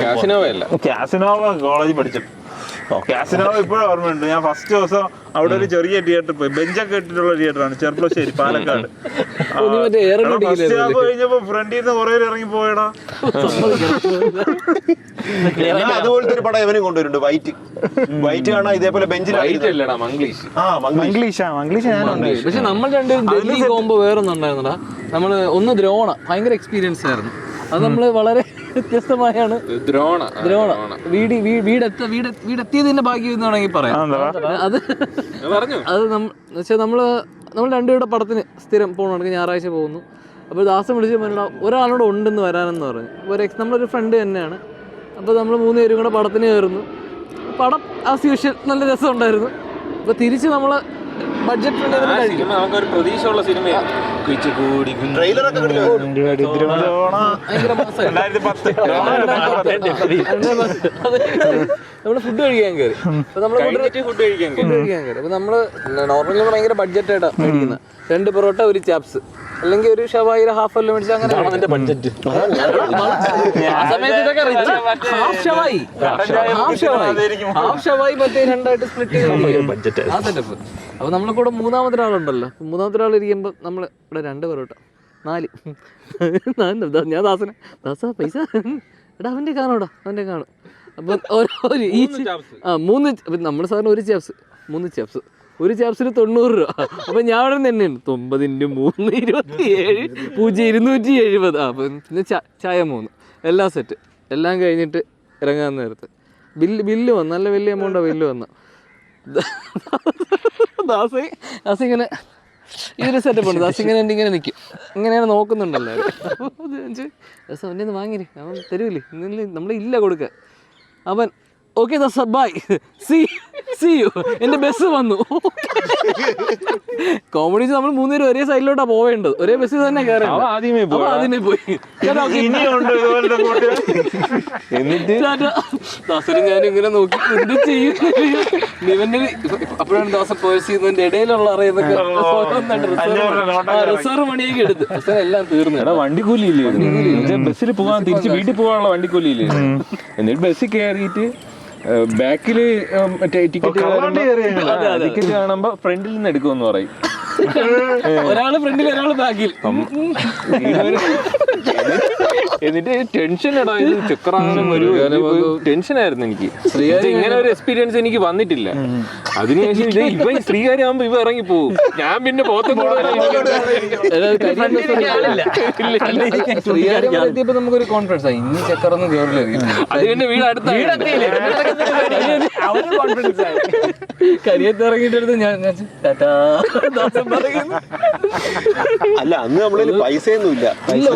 കാസിനോവയല്ല, കാസിനോവ കോളേജ് പഠിച്ചു. കാസിനോവ ഇപ്പോഴും ഓർമ്മയുണ്ട്. ഞാൻ ഫസ്റ്റ് ദിവസം അവിടെ ഒരു ചെറിയ തിയേറ്റർ പോയി, ബെഞ്ചൊക്കെ ഇട്ടിട്ടുള്ള തിയേറ്ററാണ്, ചെർപ്പളശ്ശേരി, പാലക്കാട്. ഫസ്റ്റ് ഹാഫ് കഴിഞ്ഞപ്പോ ഫ്രണ്ടിൽ നിന്ന് കുറെ ഇറങ്ങി പോയടാ. അതുപോലത്തെ ഒരു പടം ഇവനും കൊണ്ടുവരുന്നുണ്ട്, വൈറ്റ് കാണാൻ ഇതേപോലെ ബെഞ്ചിൽ. പക്ഷെ നമ്മൾ രണ്ടും ഡൽഹി പോകുമ്പോ വേറൊന്നുണ്ടായിരുന്നടാ. നമ്മള് ഒന്ന് ദ്രോണ ഭയങ്കര എക്സ്പീരിയൻസ് ആയിരുന്നു. അത് നമ്മള് വളരെ വ്യത്യസ്തമായാണ് ദ്രോണ വീടെത്തിയതിന്റെ ഭാഗ്യം എന്ന് വേണമെങ്കിൽ പറയാം. അത് നമ്മള് രണ്ടുപേരുടെ പടത്തിന് സ്ഥിരം പോകണമെങ്കിൽ ഞായറാഴ്ച പോകുന്നു. അപ്പോൾ ദാസം വിളിച്ച് പറഞ്ഞാൽ ഒരാളോട് ഉണ്ടെന്ന് വരാനെന്ന് പറഞ്ഞു. നമ്മളൊരു ഫ്രണ്ട് തന്നെയാണ്. അപ്പോൾ നമ്മൾ 3 പേരും കൂടെ പടത്തിന് കയറുന്നു. പടം ആസ് യൂഷ്വൽ നല്ല രസമുണ്ടായിരുന്നു. അപ്പോൾ തിരിച്ച് നമ്മൾ ബഡ്ജറ്റ് നമുക്കൊരു പ്രതീക്ഷയുള്ള സിനിമയാണ്. നമ്മള് ഫുഡ് കഴിക്കാൻ കയറി. അപ്പൊ നമ്മള് നോർമലി ഭയങ്കര ബഡ്ജറ്റ് ആയിട്ടാ മേടിക്കുന്നത്. 2 പൊറോട്ട, 1 ചാപ്സ്, അല്ലെങ്കിൽ ഒരു ഷവായി ഹാഫ് എല്ലാം മേടിച്ചാൽ അങ്ങനെ ബഡ്ജറ്റ്. ഹാഫ് ഷവായി മറ്റേ 2ആയിട്ട് സ്പ്ലിറ്റ് ചെയ്ത് ആ സെറ്റപ്പ്. അപ്പൊ നമ്മളെ കൂടെ 3ാമത്തെ ഒരാളുണ്ടല്ലോ. 3ാമത്തെ ഒരാൾ ഇരിക്കുമ്പോ നമ്മള് ഇവിടെ 2 പൊറോട്ട 4. ഞാൻ ദാസാ പൈസ എടാ അവന്റെ കാണൂടാ, അവന്റെ കാണും. അപ്പൊ ഈച്ച് 3 നമ്മുടെ സാറിന് 1 ചാപ്സ് 3 ചാപ്സ്, 1 ചാപ്സിന് 90 രൂപ. അപ്പൊ ഞാൻ അവിടെ തന്നെയാണ് 9 × 3 27 270. അപ്പൊ പിന്നെ ചായ 3 എല്ലാ സെറ്റ് എല്ലാം കഴിഞ്ഞിട്ട് ഇറങ്ങാൻ നേരത്ത് ബില്ല് വന്നു. നല്ല വലിയ എമൗണ്ടാണ് ബില്ല് വന്നു. ദാസ ഇങ്ങനെ ഇതൊരു സെറ്റപ്പ് ഉണ്ട്. ദാസ് ഇങ്ങനെ നിൽക്കും, ഇങ്ങനെയാണ് നോക്കുന്നുണ്ടല്ലോ. ദാസ് അവൻ്റെ ഒന്ന് വാങ്ങിരി, അവൻ തരൂല്ലേ, നമ്മളെ ഇല്ല കൊടുക്കാൻ. അവൻ ഓക്കെ ദാസ് ബൈ, സീ യു, എൻ്റെ ബസ് വന്നു. കോമഡി നമ്മൾ 3 പേരും ഒരേ സൈഡിലോട്ടാണ് പോവേണ്ടത്, ഒരേ ബസ്സിൽ തന്നെ കയറി ആദ്യമേ പോയി. എന്നിട്ട് ദാസനും ഞാനും ഇങ്ങനെ നോക്കി എന്ത് ചെയ്യും. ഇവന്റെ അപ്പോഴാണ് ദാസം പേഴ്സ് ചെയ്യുന്നതിന്റെ ഇടയിലുള്ള അറിയുന്നൊക്കെ റിസർവ് മണിയൊക്കെ എടുത്ത് എല്ലാം തീർന്നു. വണ്ടിക്കൂലിയില്ലേ, ബസ്സിൽ പോകാൻ തിരിച്ച് വീട്ടിൽ പോകാനുള്ള വണ്ടിക്കൂലിയില്ലേ. എന്നിട്ട് ബസ്സിൽ കയറിയിട്ട് ബാക്കില് മറ്റേ ടിക്കറ്റ് കാണുമ്പോ ഫ്രണ്ടിൽ നിന്ന് എടുക്കുമെന്ന് പറയും. ഒരാള് ഫ്രണ്ടിൽ ഒരാള് ബാക്കിൽ. എന്നിട്ട് ടെൻഷൻ ഇടാ, ഇത് ചെക്കറാനും ഒരു ടെൻഷനായിരുന്നു എനിക്ക്. ഇങ്ങനെ ഒരു എക്സ്പീരിയൻസ് എനിക്ക് വന്നിട്ടില്ല. അതിനുശേഷം ഇവ ശ്രീകാര്യം ആകുമ്പോ ഇവ ഇറങ്ങി പോകും, ഞാൻ പിന്നെ എത്തിയപ്പോ നമുക്കൊരു കോൺഫിഡൻസ് ആയി, ഇനി ചെക്കറൊന്നും കേറില്ല. അത് തന്നെ വീട് അടുത്ത കരിയത്ത് ഇറങ്ങിയിട്ടെടുത്ത് ഞാൻ അല്ല, അന്ന് നമ്മളിൽ പൈസയൊന്നും ഇല്ല.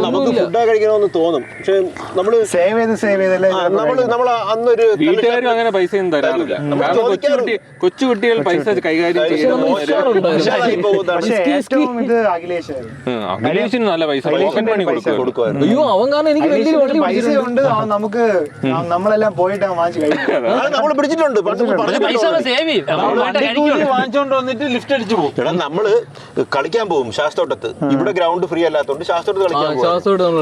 നമുക്ക് ഫുഡ് കഴിക്കണമെന്ന് തോന്നും, പക്ഷെ നമ്മള് സേവ് ചെയ്തല്ലേ നമ്മൾ അന്നൊരു വീട്ടുകാരും അങ്ങനെ പൈസയൊന്നും തരാറില്ല. കൊച്ചുകുട്ടികൾ പൈസ കൈകാര്യം അഖിലേഷിന് നല്ല പൈസ പോക്കറ്റ് മണി കൊടുക്കുമായിരുന്നു. അയ്യോ അവൻ കാരണം എനിക്ക് പൈസ ഉണ്ട്, നമുക്ക് നമ്മളെല്ലാം പോയിട്ട് വാങ്ങിച്ച് കഴിക്കും. നമ്മൾ പിടിച്ചിട്ടുണ്ട്. വാങ്ങിച്ചോണ്ട് വന്നിട്ട് ലിഫ്റ്റ് അടിച്ചു പോകും. എടാ നമ്മള് കളിക്കാൻ പോകും ശാസ്ത്രോട്ടത്ത്, ഇവിടെ ഗ്രൗണ്ട് ഫ്രീ അല്ലാത്തതുകൊണ്ട് ശാസ്ത്രോട്ടത്ത് കളിക്കാൻ പോകും.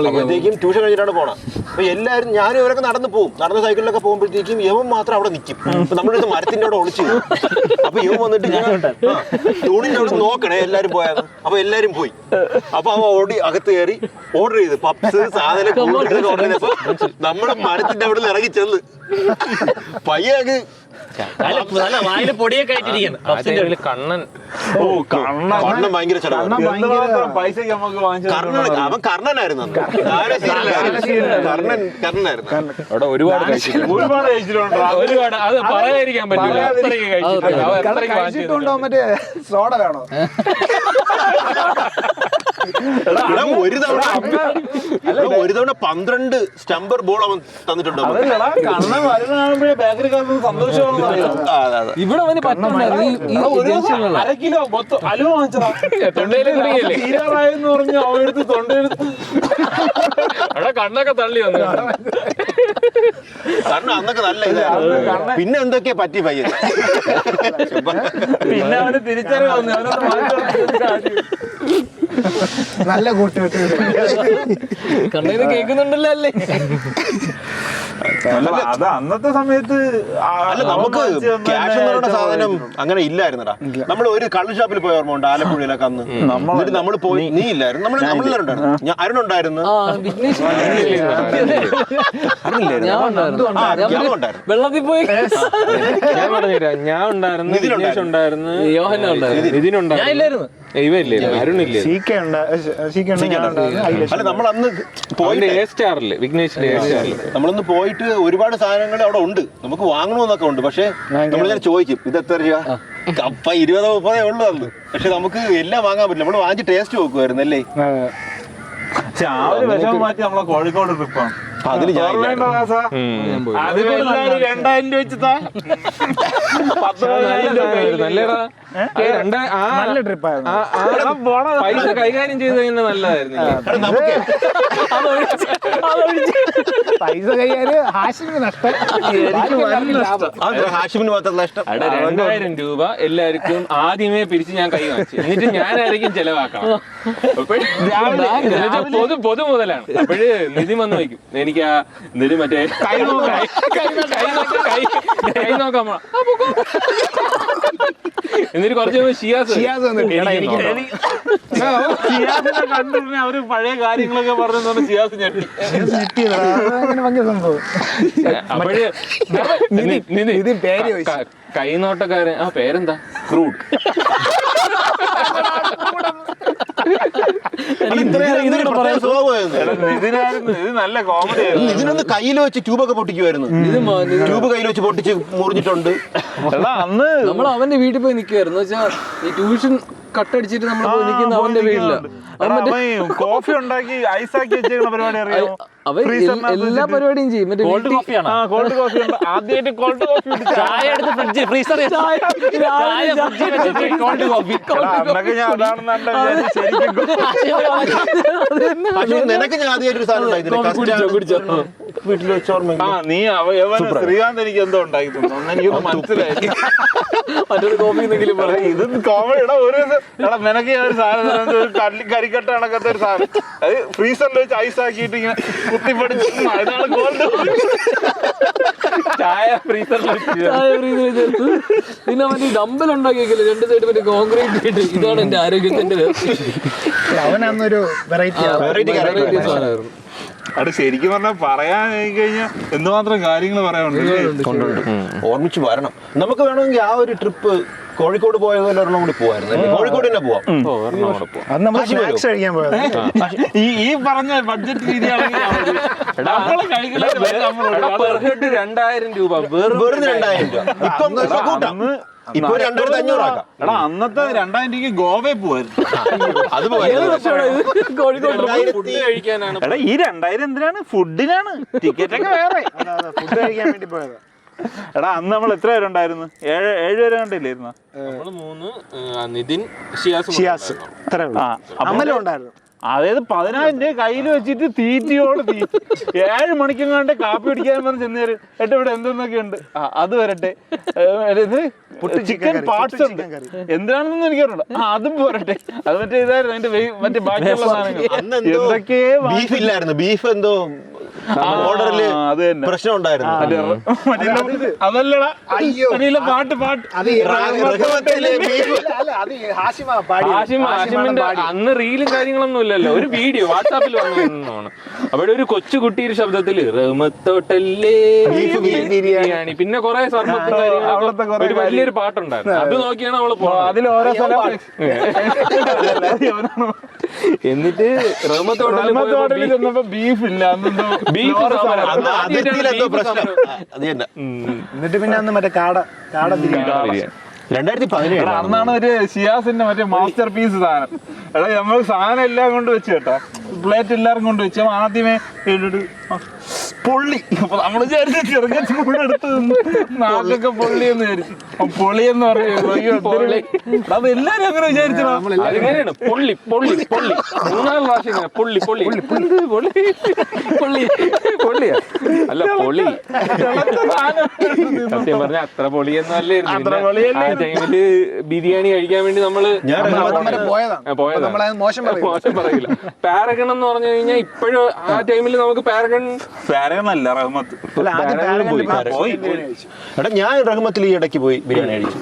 അപ്പോഴത്തേക്കും ട്യൂഷൻ കഴിഞ്ഞിട്ടാണ് പോണം. അപ്പൊ എല്ലാവരും ഞാനും ഇവരൊക്കെ നടന്നു പോകും. നടന്ന സൈക്കിളിലൊക്കെ പോകുമ്പോഴത്തേക്കും യവൻ മാത്രം അവിടെ നിൽക്കും. നമ്മുടെ അടുത്ത് മരത്തിന്റെ അവിടെ ഒളിച്ചു. അപ്പൊ യവൻ വന്നിട്ട് തൂണിന്റെ അവിടെ നോക്കണേ എല്ലാരും പോയാന്ന്. അപ്പൊ എല്ലാരും പോയി. അപ്പൊ അവൻ ഓടി അകത്ത് കയറി ഓർഡർ ചെയ്ത് പപ്സ് സാധനം ഓർഡർ ചെയ്തപ്പോ നമ്മള് മരത്തിന്റെ അവിടെ നിന്ന് ഇറങ്ങി ചെന്ന് പയ്യക്ക് നല്ല വായില് പൊടിയൊക്കെ ആയിട്ടിരിക്കുന്നു പപ്സിന്റെ ഉള്ളിൽ. കണ്ണൻ ഓ കണ്ണൻ കണ്ണൻ ഭയങ്കര ചെലവാണ്. എന്തുമാത്രം പൈസക്ക് നമുക്ക് കർണൻ അവൻ കർണനായിരുന്നു അന്ന്. കർണനായിരുന്നു. അവിടെ ഒരുപാട് കഴിച്ചിട്ടുണ്ട്. ഒരുപാട് കഴിച്ചിട്ടുണ്ട്. ഒരുപാട് അത് പറയാതിരിക്കാൻ പറ്റില്ല. അത്രയ്ക്ക് കഴിച്ചിട്ടുണ്ട്. അവൻ അത്രയ്ക്ക് കഴിച്ചിട്ടുണ്ടോ മറ്റേ സോഡ വേണോ? ഒരു തവണ 12 സ്റ്റംബർ ബോൾ അവൻ തന്നിട്ടുണ്ടോ? കണ്ണൻ വരുന്ന കാണുമ്പോഴേ ബേക്കറിക്കാർക്ക് സന്തോഷമാണെന്ന് അറിയാം. ഇവിടെ അവന് പറ്റുന്നുണ്ടായിരുന്നു ഈ ജംഗ്ഷനിലുള്ള 1 കിലോ മൊത്തം അലുവ വാങ്ങിച്ചതാ. തൊണ്ടയിൽ കുടുങ്ങിയല്ലേ? തീരാറായെന്ന് പറഞ്ഞ് അവരെടുത്ത് തൊണ്ടയെടുത്ത് അവിടെ കണ്ണൊക്കെ തള്ളി വന്നു. കാരണം അന്നൊക്കെ നല്ല ഇതായിരുന്നു. പിന്നെ എന്തൊക്കെയാ പറ്റി പയ്യൻ. പിന്നെ അവന് തിരിച്ചറിയാവുന്നു. അവനൊന്ന് മാറ്റി നല്ല കൂട്ടുകെട്ട്. കണ്ണീര് കേൾക്കുന്നുണ്ടല്ലോ അല്ലേ? അത് അന്നത്തെ സമയത്ത് അല്ല നമുക്ക് ക്യാഷ് എന്ന് പറയുന്ന സാധനം അങ്ങനെ ഇല്ലായിരുന്നടാ. നമ്മൾ ഒരു കള്ള് ഷാപ്പിൽ പോയി ഓർമ്മയുണ്ട് ആലപ്പുഴയിലൊക്കെ അന്ന്. എന്നിട്ട് നമ്മൾ പോയി, നീ ഇല്ലായിരുന്നു, നമ്മളെല്ലാവരും അരുണുണ്ടായിരുന്നു. വെള്ളത്തിൽ പോയി ഞാൻ പറഞ്ഞുതരാം. ഞാൻ ഉണ്ടായിരുന്നു, വിഘ്നേഷ് ഉണ്ടായിരുന്നു, നിതിനുണ്ടായിരുന്നു. ഞാൻ ഇല്ലായിരുന്നു. ഇവയില്ലേ, അരുണില്ലേ? അല്ല നമ്മൾ അന്ന് പോയിട്ട് എ സ്റ്റാറില്, വിഘ്നേഷിന്റെ എ സ്റ്റാറില് നമ്മളൊന്ന് പോയിട്ട് ഒരുപാട് സാധനങ്ങൾ അവിടെ ഉണ്ട്, നമുക്ക് വാങ്ങണമെന്നൊക്കെ ഉണ്ട്. പക്ഷെ നമ്മളിങ്ങനെ ചോദിക്കും ഇത് എത്ര രൂപ, കപ്പ 20-30 ഉള്ളു അന്ന്. പക്ഷെ നമുക്ക് എല്ലാം വാങ്ങാൻ പറ്റില്ല. നമ്മൾ വാങ്ങിച്ച് ടേസ്റ്റ് നോക്കുമായിരുന്നു അല്ലേ? പക്ഷെ ആ ഒരു വിഷമം മാറ്റി നമ്മളെ കോഴിക്കോട് ട്രിപ്പാണ്. അതിൽ ഞാൻ അതിലെല്ലാരും 2000 രൂപ വെച്ച് നല്ലടാ. നല്ല ട്രിപ്പായിരുന്നു. പൈസ കൈകാര്യം ചെയ്ത് കഴിഞ്ഞാൽ നല്ലതായിരുന്നു. നമുക്ക് പൈസ കയ്യാല് ഹാഷിമിന് നഷ്ടം. ഹാഷിമിന് മാത്രമല്ല ഇഷ്ടം. അവിടെ 2000 രൂപ എല്ലാവർക്കും ആദ്യമേ പിരിച്ച് ഞാൻ കൈ വാങ്ങിച്ചു. എന്നിട്ട് ഞാനായിരിക്കും ചെലവാക്കണം. പൊതു മുതലാണ്. അപ്പോഴ് നിധി വന്ന് വയ്ക്കും. എനിക്ക് ആ നിധി മറ്റേ കൈ നോക്കാം. എന്നിട്ട് കുറച്ച് ഷിയാസിനെ കണ്ടിരുന്ന അവര് പഴയ കാര്യങ്ങളൊക്കെ പറഞ്ഞു ഷിയാസ് ഞെട്ടി. അപ്പോഴ് കൈനോട്ടക്കാരൻ, ആ പേരെന്താ, ക്രൂഡ്. ഇത് നല്ല കോമഡി ആയിരുന്നു. ഇതിനൊന്ന് കയ്യിൽ വെച്ച് ട്യൂബൊക്കെ പൊട്ടിക്കുമായിരുന്നു. ട്യൂബ് കയ്യിൽ വെച്ച് പൊട്ടിച്ച് മുറിഞ്ഞിട്ടുണ്ട്. അന്ന് നമ്മൾ അവന്റെ വീട്ടിൽ പോയി നിൽക്കുവായിരുന്നു. വെച്ചാൽ ഈ ട്യൂഷൻ കട്ടടിച്ചിട്ട് നമ്മൾ പോയി നിൽക്കുന്ന അവന്റെ വീട്ടില്. കോഫി ഉണ്ടാക്കി ഐസാക്കി വെച്ചേക്കുന്ന പരിപാടി അറിയാമോ? അവൻ എല്ലാ പരിപാടിയും ചെയ്യും. മറ്റേ കോൾഡ് കോഫിയാണ്. കോൾഡ് കോഫി ഉണ്ട്. ആദ്യമായിട്ട് കോൾഡ് കോഫി ചായ എടുത്ത് ഫ്രിഡ്ജ് ഫ്രീസറിൽ കോൾഡ് കോഫി. അന്നൊക്കെ ഞാൻ അതാണെന്ന് ശരിക്കും. പക്ഷെ നിനക്ക് ഞാൻ ആദ്യമായിട്ടൊരു സാധനം ഉണ്ടായിരുന്നു വീട്ടിൽ വെച്ച് ഓർമ്മ. നീ ശ്രീകാന്ത് എനിക്ക് എന്തോ ഉണ്ടാക്കി തന്നു. എനിക്കൊന്ന് മനസ്സിലായി. മറ്റൊരു കോഫി എന്തെങ്കിലും പറയാം. ഇത് കോമഡിയുടെ ഒരു നിനക്ക് ഞാൻ ഒരു സാധനം, ഒരു കരിക്കട്ട കണക്കത്തെ ഒരു സാധനം, അത് ഫ്രീസറിൽ വെച്ച് ഐസാക്കിയിട്ട് ഇങ്ങനെ കുത്തിപ്പടിച്ച് ഇതാണ് ഗോൾഡ്. ചായ ഫ്രീസറിൽ പിന്നെ മറ്റേ ഡമ്പൽ ഉണ്ടാക്കിയേക്കില്ല 2 സൈഡ് മറ്റേ കോൺക്രീറ്റ് ഇട്ട്. ഇതാണ് എന്റെ ആരോഗ്യത്തിന്റെ അവനന്നൊരു വെറൈറ്റി സാധനമായിരുന്നു. അത് ശരിക്കും പറഞ്ഞാൽ പറയാൻ കഴിഞ്ഞാൽ എന്തുമാത്രം കാര്യങ്ങൾ പറയാനുണ്ട്. ഓർമ്മിച്ച് വരണം. നമുക്ക് വേണമെങ്കിൽ ആ ഒരു ട്രിപ്പ് കോഴിക്കോട് പോയതുപോലെ ഒരെണ്ണം കൂടി പോവായിരുന്നു. കോഴിക്കോട് തന്നെ പോവാം. അത് നമ്മൾ സ്നാക്സ് കഴിക്കാൻ പോയത്. ഈ പറഞ്ഞ ബഡ്ജറ്റ് രീതിയാണെങ്കിൽ 2000 രൂപ വെറും 2000 രൂപ. ഇപ്പൊ കൂട്ടാം. ഇപ്പൊ 2500 ആക്കാം. എടാ അന്നത്തെ 2000 രൂപയ്ക്ക് ഗോവയിൽ പോവായിരുന്നു. അത് കോഴിക്കോട് കഴിക്കാനാണ്. എടാ ഈ 2000 എന്തിനാണ്? ഫുഡിനാണ്. ടിക്കറ്റ് ഒക്കെ വേറെ. ഫുഡ് കഴിക്കാൻ വേണ്ടി പോയത്. എടാ അന്ന് നമ്മൾ എത്ര പേരുണ്ടായിരുന്നു? 7 പേരെ കണ്ടില്ലായിരുന്നോ? നമ്മള് 3, നിതിൻ, ഷിയാസ്. അത്രേ ഉള്ളൂ. അമലും ഉണ്ടായിരുന്നു. അതായത് 10000 രൂപ കയ്യിൽ വെച്ചിട്ട് തീറ്റിയോട് തീറ്റി 7 മണിക്കെങ്ങാണ്ട് കാപ്പി പിടിക്കാൻ പറഞ്ഞ് ചെന്നേര്. ഏട്ടാ ഇവിടെ എന്തെന്നൊക്കെ ഉണ്ട്, അത് വരട്ടെ, ചിക്കൻ പാർട്സ് ഉണ്ട്, എന്തിനാണെന്നൊന്നും എനിക്കറിയില്ല, അതും പോരട്ടെ, അത് മറ്റേ ഇതായിരുന്നു അതിന്റെ മറ്റേ ബാക്കിയുള്ള സാധനങ്ങൾ എന്തൊക്കെയോ. ബീഫ് ഇല്ലായിരുന്നു, ബീഫ് എന്തോ ഓർഡറില് പ്രശ്നം ഉണ്ടായിരുന്നു. അതല്ലടാ പാട്ട് ഹാഷിമിന്റെ അന്ന് റീലും കാര്യങ്ങളൊന്നും ഇല്ലല്ലോ, ഒരു വീഡിയോ വാട്സാപ്പിൽ വന്നു. അവിടെ ഒരു കൊച്ചു കുട്ടിയുടെ ശബ്ദത്തില് റഹ്മത്തോട്ടല്ലേ ബിരിയാണി, പിന്നെ കുറെ സർബത്തും അവിടുത്തെ കുറെ ഒരു വലിയൊരു പാട്ടുണ്ടായിരുന്നു. അത് നോക്കിയാണ് അവള് പോകുന്നത്. അതിൽ ഓരോ സ്ഥലം എന്നിട്ട് റഹ്മത്തോട്ടലിൽ ചെന്നപ്പോ ബീഫ് ഇല്ല, അതിർത്തിയിലെന്തോ പ്രശ്നം. അത് തന്നെ. എന്നിട്ട് പിന്നെ അന്ന് മറ്റേ കാട ബിരിയാണി 2017 അന്നാണ് ഒരു ഷിയാസിന്റെ മറ്റേ മാസ്റ്റർ പീസ് സാധനം. എടാ നമ്മൾ സാധനം എല്ലാം കൊണ്ട് വെച്ച് കേട്ടോ, പ്ലേറ്റ് എല്ലാവരും കൊണ്ട് വെച്ചു. ആദ്യമേ പൊള്ളി. അപ്പൊ നമ്മള് വിചാരിച്ചു ചെറുങ്ങ ചൂടെടുത്ത് നാക്കൊക്കെ പൊള്ളി എന്ന് വിചാരിച്ചു. പൊള്ളി എന്ന് പറയുന്നത് അത് എല്ലാരും അങ്ങനെ വിചാരിച്ചു. അതിങ്ങനെയാണ് പൊള്ളി പൊള്ളി പൊള്ളി 3-4 പ്രാവശ്യം ഇങ്ങനെ പൊള്ളി പൊള്ളി പൊള്ളി പൊള്ളി പൊള്ളിയാ അല്ല പൊളി. സത്യം പറഞ്ഞ അത്ര പൊളിയൊന്നും അല്ലായിരുന്നു. ആ ടൈമില് ബിരിയാണി കഴിക്കാൻ വേണ്ടി നമ്മള് പോയതാ. മോശം പറയില്ല. പാരഗൺ എന്ന് പറഞ്ഞു കഴിഞ്ഞാൽ ഇപ്പോഴും ആ ടൈമിൽ നമുക്ക് പാരഗണല്ല റഹ്മത്ത്. എടാ ഞാൻ റഹ്മത്തിൽ ഈ ഇടയ്ക്ക് പോയി ബിരിയാണി കഴിച്ചു.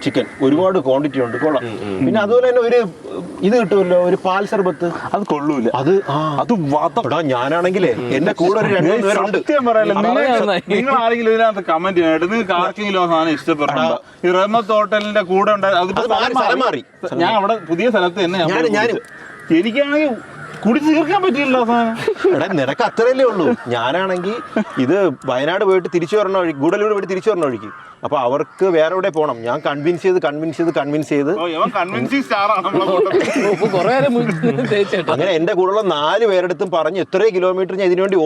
ചിക്കൻ ഒരുപാട് ക്വാണ്ടിറ്റി ഉണ്ട്, കൊള്ളാം. പിന്നെ അതുപോലെ തന്നെ ഒരു ഇത് കിട്ടുമല്ലോ, ഒരു പാൽ സർബത്ത്. അത് കൊള്ളൂല. അത് എടാ ഞാനാണെങ്കിലേ എന്റെ കൂടെ ഒരു 2 പേരുണ്ട്. നിങ്ങൾ ആരെങ്കിലും ഇതിനകത്ത് കമന്റ് ചെയ്യണം. നിങ്ങൾക്ക് ആർക്കെങ്കിലും ആ സാധനം ഇഷ്ടപ്പെട്ടുണ്ടോ? ഈ റഹ്മത്ത് ഹോട്ടലിന്റെ കൂടെ മാറി. ഞാൻ അവിടെ പുതിയ സ്ഥലത്ത് തന്നെ എനിക്കാണെങ്കിൽ കുടിച്ച് തീർക്കാൻ പറ്റില്ല സാധനം. എടാ നിനക്ക് അത്രയല്ലേ ഉള്ളൂ. ഞാനാണെങ്കിൽ ഇത് വയനാട് പോയിട്ട് തിരിച്ചു വരണ വഴി, ഗൂഡല്ലൂർ പോയിട്ട് തിരിച്ചു വരണ വഴിക്ക്. അപ്പൊ അവർക്ക് വേറെ എവിടെ പോകണം. ഞാൻ കൺവിൻസ് ചെയ്ത് അങ്ങനെ എന്റെ കൂടെയുള്ള 4 പേരെടുത്തും പറഞ്ഞ് എത്രയോ കിലോമീറ്റർ ഞാൻ ഇതിനുവേണ്ടി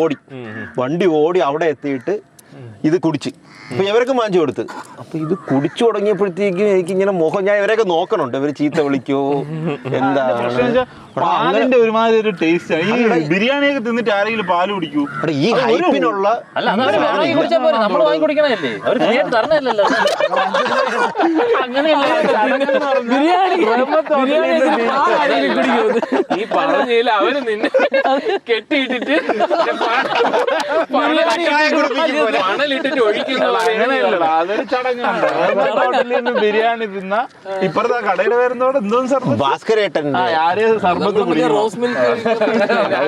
വണ്ടി ഓടി അവിടെ എത്തിയിട്ട് ഇത് കുടിച്ച്. അപ്പൊ ഇവരൊക്കെ മാഞ്ചു കൊടുത്ത്. അപ്പൊ ഇത് കുടിച്ചു തുടങ്ങിയപ്പോഴത്തേക്കും എനിക്ക് ഇങ്ങനെ മുഖം, ഞാൻ ഇവരെയൊക്കെ നോക്കണുണ്ട്, ഇവര് ചീത്ത വിളിക്കോ എന്താണ്. പാലിന്റെ ഒരുമാതിരി ഒരു ടേസ്റ്റ്. ഈ ബിരിയാണിയൊക്കെ തിന്നിട്ട് ആരെങ്കിലും പാല് കുടിക്കൂ? ഈ ഹൈപ്പിനുള്ള നമ്മൾ വാങ്ങി കുടിക്കണല്ലേ, അവർ തരണല്ലോ. ഈ പറഞ്ഞതിൽ അവര് നിന്നെ കെട്ടിയിട്ടിട്ട് മണലിട്ടിട്ട് ഒഴിക്കുന്നത് അതൊരു ചടങ്ങാണ്. ബിരിയാണി തിന്ന ഇപ്പഴത്തെ കടയിൽ വരുന്നോട് എന്തോ ഭാസ്കരേട്ടൻ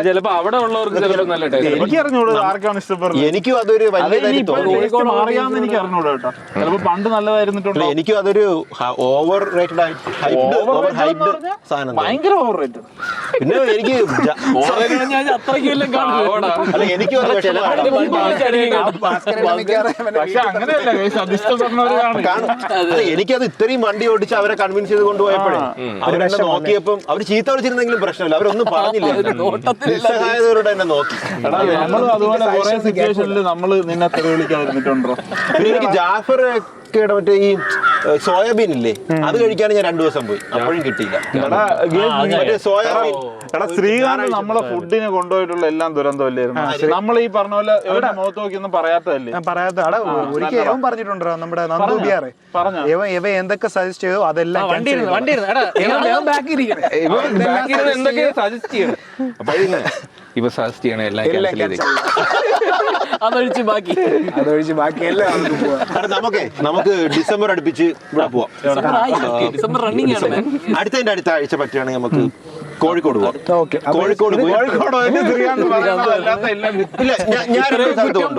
ചിലപ്പോ അവിടെ ഉള്ളവർക്ക് ചിലപ്പോ നല്ല ടേസ്റ്റ്. എനിക്ക് അറിഞ്ഞൂടാ ആർക്കാണ് ഇഷ്ടപ്പെടുന്നത്. എനിക്കും അതൊരു അറിയാമെന്ന് എനിക്ക് അറിഞ്ഞൂടാ കേട്ടോ. ചിലപ്പോ പണ്ട് നല്ലതായിരുന്നിട്ടുണ്ടോ. എനിക്കും അതൊരു ഓവർ റേറ്റഡ് സാധനം, ഭയങ്കര ഓവർ റേറ്റഡ്. പിന്നെ എനിക്ക് അല്ല എനിക്കും അത് പക്ഷെ അങ്ങനെയല്ല, അതിഷ്ടപ്പെടുന്നവർ കാണും. എനിക്കത് ഇത്രയും വണ്ടി ഓടിച്ച് അവരെ കൺവിൻസ് ചെയ്ത് കൊണ്ടുപോയപ്പോഴേ അവരെ നോക്കിയപ്പം അവർ ചീത്ത വിളിച്ചിരുന്നെങ്കിലും പ്രശ്നമില്ല, അവരൊന്നും പറഞ്ഞില്ല. നിസ്സഹായതയോടെ എന്നെ നോക്കി. നമ്മൾ അതുപോലെ കുറെ സിറ്റുവേഷനിൽ നമ്മള് നിന്നെ തെറി വിളിക്കാതിരുന്നിട്ടുണ്ടോ. പിന്നെ എനിക്ക് ജാഫർ മറ്റേ ഈ സോയാബീൻ ഇല്ലേ, അത് കഴിക്കാൻ ഞാൻ 2 ദിവസം പോയി, അപ്പോഴും കിട്ടിയില്ല. മറ്റേ സോയാബീൻ. ശ്രീകാന്ത് നമ്മളെ ഫുഡിനെ കൊണ്ടുപോയിട്ടുള്ള എല്ലാം ദുരന്തമല്ലായിരുന്നു. നമ്മൾ ഈ പറഞ്ഞ പോലെ മുഖത്ത് നോക്കിയൊന്നും പറയാത്തതല്ലേ. ഒരിക്കലും പറഞ്ഞിട്ടുണ്ടോ നമ്മുടെ നന്ദൂബിയാറെ ഇവ എന്തൊക്കെ സജസ്റ്റ് ചെയ്തോ അതെല്ലാം എന്തൊക്കെ സജസ്റ്റ് ചെയ്യണം. ഇപ്പൊ സജസ്റ്റ് ചെയ്യണം എല്ലാം ക്യാൻസൽ ചെയ്ത് അതൊഴിച്ച് ബാക്കി എല്ലാം നമുക്ക് ഡിസംബർ അടുപ്പിച്ച് ഇവിടെ പോവാം. ഡിസംബർ റണ്ണിങ് ആണ്. അടുത്ത ആഴ്ച പറ്റുകയാണെങ്കിൽ നമുക്ക് കോഴിക്കോട് പോവാം. കോഴിക്കോട്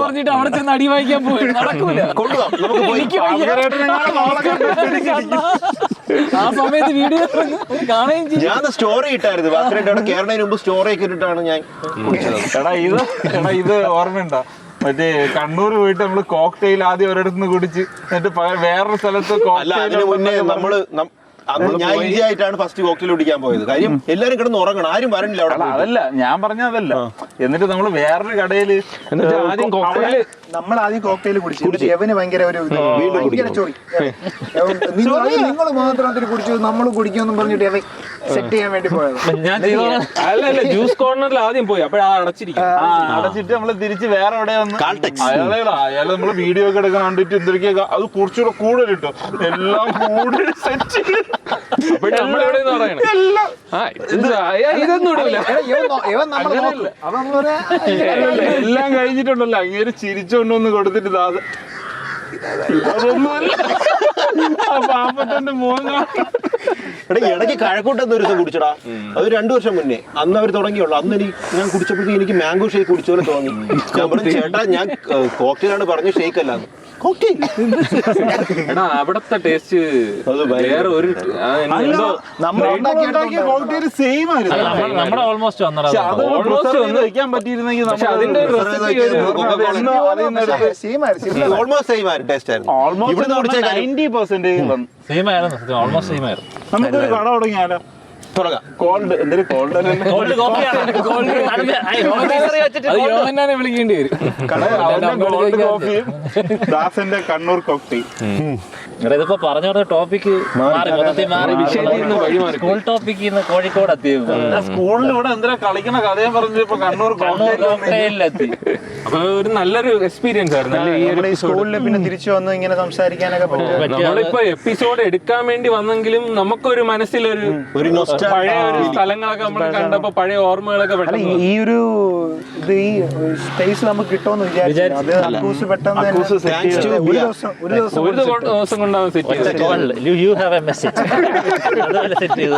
പറഞ്ഞിട്ട് അവിടെ ചെന്ന് അടി വായിക്കാൻ പോയി നടക്കൂല. കൊണ്ടുപോകാം, നമുക്ക് പോയി. ആ സമയത്ത് വീഡിയോ കാണുകയും ചെയ്യും. ഞാൻ സ്റ്റോറി ഇട്ടായിരുന്നു വാക്കിനായിട്ട് കേരളത്തിന് മുമ്പ് സ്റ്റോറി ഒക്കെ ഇട്ടിട്ടാണ് ഞാൻ കുടിച്ചത്. ഇത് ഓർമ്മയുണ്ടോ? മറ്റേ കണ്ണൂർ പോയിട്ട് നമ്മള് കോക്ടെയിൽ ആദ്യം ഒരിടത്തുനിന്ന് കുടിച്ച് എന്നിട്ട് വേറൊരു സ്ഥലത്ത് അല്ല, അതിന് മുന്നേ ഞാൻ ഇന്ത്യ ആയിട്ടാണ് ഫസ്റ്റ് കോക്ടെയിൽ കുടിക്കാൻ പോയത്. കാര്യം എല്ലാരും കിടന്ന് ഉറങ്ങണം, ആരും വരണില്ല അവിടെ. അതല്ല ഞാൻ പറഞ്ഞ അതല്ല. എന്നിട്ട് നമ്മള് വേറൊരു കടയില് നമ്മൾ ആദ്യം കോക്ടെയിൽ കുടിച്ചു. യവന് ഭയങ്കര ഒരു ചൊറി. നിങ്ങൾ മാത്രം കുടിച്ചു, നമ്മൾ കുടിക്കുമെന്നും പറഞ്ഞിട്ട് യവൻ സെറ്റ് ചെയ്യാൻ വേണ്ടി പോയത്. അല്ല ജ്യൂസ് കോർണറിൽ ആദ്യം പോയി, അപ്പോഴാ അടച്ചിട്ട് നമ്മള് തിരിച്ച് വേറെ എവിടെ വന്ന് അയാളെ നമ്മള് വീഡിയോ ഒക്കെ എടുക്കാൻ കണ്ടിട്ട് എന്തൊക്കെയാ അത് കുറച്ചുകൂടെ കൂടുതൽ കിട്ടും. എല്ലാം കൂടുതൽ സെറ്റ് എല്ലാം കഴിഞ്ഞിട്ടുണ്ടല്ലോ. അങ്ങേര് ചിരിച്ചോണ്ടൊന്ന് കൊടുത്തിട്ട് പാമ്പത്തിന്റെ മോൻ എടാ ഇടയ്ക്ക് കഴക്കൂട്ടെന്ന് ഒരു ദിവസം കുടിച്ചടാ, അത് 2 വർഷം മുന്നേ. അന്ന് അവർ തുടങ്ങിയുള്ളൂ. അന്ന് ഞാൻ കുടിച്ചപ്പോഴത്തേക്ക് എനിക്ക് മാംഗോ ഷേക്ക് കുടിച്ച പോലെ തോന്നി. ഞാൻ പറഞ്ഞു ചേട്ടാ ഞാൻ കോക്ടെയിലാണ് പറഞ്ഞു, ഷേക്ക് അല്ലാന്ന്. കോക്ടെയിൽ എടാ അവിടത്തെ ടേസ്റ്റ് വേറെ ഒരു സെയിം ആയിരുന്നു. നമ്മുടെ ഓൾമോസ്റ്റ് വന്നടാ. വെക്കാൻ പറ്റിയിരുന്നെങ്കിൽ അതിന്റെ ഓൾമോസ്റ്റ് സെയിം ആയിരുന്നു ടേസ്റ്റ് ആയിരുന്നു. ഓൾമോസ്റ്റ് 90% വന്നു. സെയിം ആയിരുന്നു, ഓൾമോസ്റ്റ് സെയിം ആയിരുന്നു. നമുക്കൊരു കട തുടങ്ങിയാലോ? തുടങ്ങാം. കോൾഡ് എന്തൊരു കോൾഡ് ഗോൾഡ് കോഫിയാണ്. അത് യോഹന്നാനെ വിളിക്കേണ്ടി വരും. ഗോൾഡ് കോഫിയും ദാസന്റെ കണ്ണൂർ കോക്ടെയിൽ. ഇതിപ്പോ പറഞ്ഞ ടോപ്പിക്ക് മാറി, മൊത്തത്തിൽ മാറി. സ്കൂൾ ടോപ്പിക്ക് കോഴിക്കോട് എത്തി. സ്കൂളിൽ ഇവിടെ എന്തിനാ കളിക്കണ കഥയും പറഞ്ഞു ഇപ്പൊ കണ്ണൂർ കോക്ടെയിലെത്തി. അപ്പൊ ഒരു നല്ലൊരു എക്സ്പീരിയൻസ് ആയിരുന്നു ഈ ഒരു സ്കൂളിൽ പിന്നെ തിരിച്ചു വന്ന് ഇങ്ങനെ സംസാരിക്കാനൊക്കെ പറ്റും. നമ്മളിപ്പോ എപ്പിസോഡ് എടുക്കാൻ വേണ്ടി വന്നെങ്കിലും നമുക്കൊരു മനസ്സിലൊരു പഴയ ഒരു സ്ഥലങ്ങളൊക്കെ നമ്മൾ കണ്ടപ്പോ പഴയ ഓർമ്മകളൊക്കെ അല്ല ഈ ഒരു ഇത് ഈ സ്പേസ് നമുക്ക് കിട്ടുമെന്ന് വിചാരിച്ചു. അത് അക്കൂസ് പെട്ടെന്ന് ഒരു ദിവസം കൊണ്ടാവും സെറ്റ് ചെയ്തത്. You have a message. അതുപോലെ സെറ്റ് ചെയ്തു.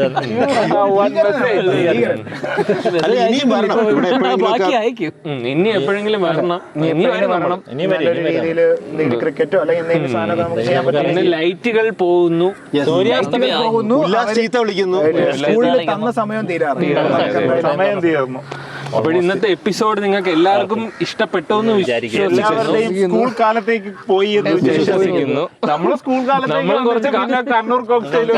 ബാക്കി അയക്കും. ഇനി എപ്പോഴെങ്കിലും വരണം, ഇനി വരണം. രീതിയിൽ ക്രിക്കറ്റോ അല്ലെങ്കിൽ എന്തെങ്കിലും സാധനം നമുക്ക് ചെയ്യാൻ പറ്റും. പിന്നെ ലൈറ്റുകൾ പോകുന്നു, ചീത്ത വിളിക്കുന്നു, സ്കൂളിൽ തന്ന സമയം സമയം തീർന്നു. അപ്പോൾ ഇന്നത്തെ എപ്പിസോഡ് നിങ്ങൾക്ക് എല്ലാവർക്കും ഇഷ്ടപ്പെട്ടോ എന്ന് എല്ലാവരുടെയും സ്കൂൾ കാലത്തേക്ക് പോയി എന്ന് വിശ്വസിക്കുന്നു. നമ്മള് സ്കൂൾ കാലത്തേക്ക് കുറച്ച് കണ്ണൂർ കോക്ടെയിൽ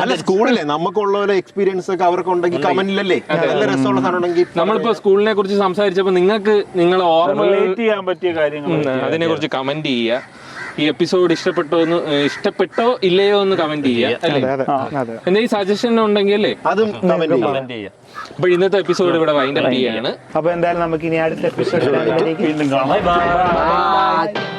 അല്ല സ്കൂളിലെ നമുക്കുള്ള എക്സ്പീരിയൻസ് ഒക്കെ അവർക്ക് ഉണ്ടെങ്കിൽ കമന്റിലല്ലേ നല്ല രസമുള്ള സാധനം ഉണ്ടെങ്കിൽ. നമ്മളിപ്പോ സ്കൂളിനെ കുറിച്ച് സംസാരിച്ചപ്പോ നിങ്ങൾക്ക് നിങ്ങളെ ഓർമ്മ റിലേറ്റ് ചെയ്യാൻ പറ്റിയ കാര്യങ്ങൾ അതിനെ കുറിച്ച് കമന്റ് ചെയ്യുക. ഈ എപ്പിസോഡ് ഇഷ്ടപ്പെട്ടോ ഇല്ലയോ എന്ന് കമന്റ് ചെയ്യുക. എന്തെങ്കിലും സജഷൻ ഉണ്ടെങ്കിൽ അല്ലേ അതും കമന്റ് ചെയ്യാം. അപ്പൊ ഇന്നത്തെ എപ്പിസോഡ് ഇവിടെ വൈൻഡ് അപ്പ് ചെയ്യാണ്. അപ്പൊ എന്തായാലും നമുക്ക് ഇനി അടുത്ത എപ്പിസോഡ് വീണ്ടും കാണാം. Bye bye.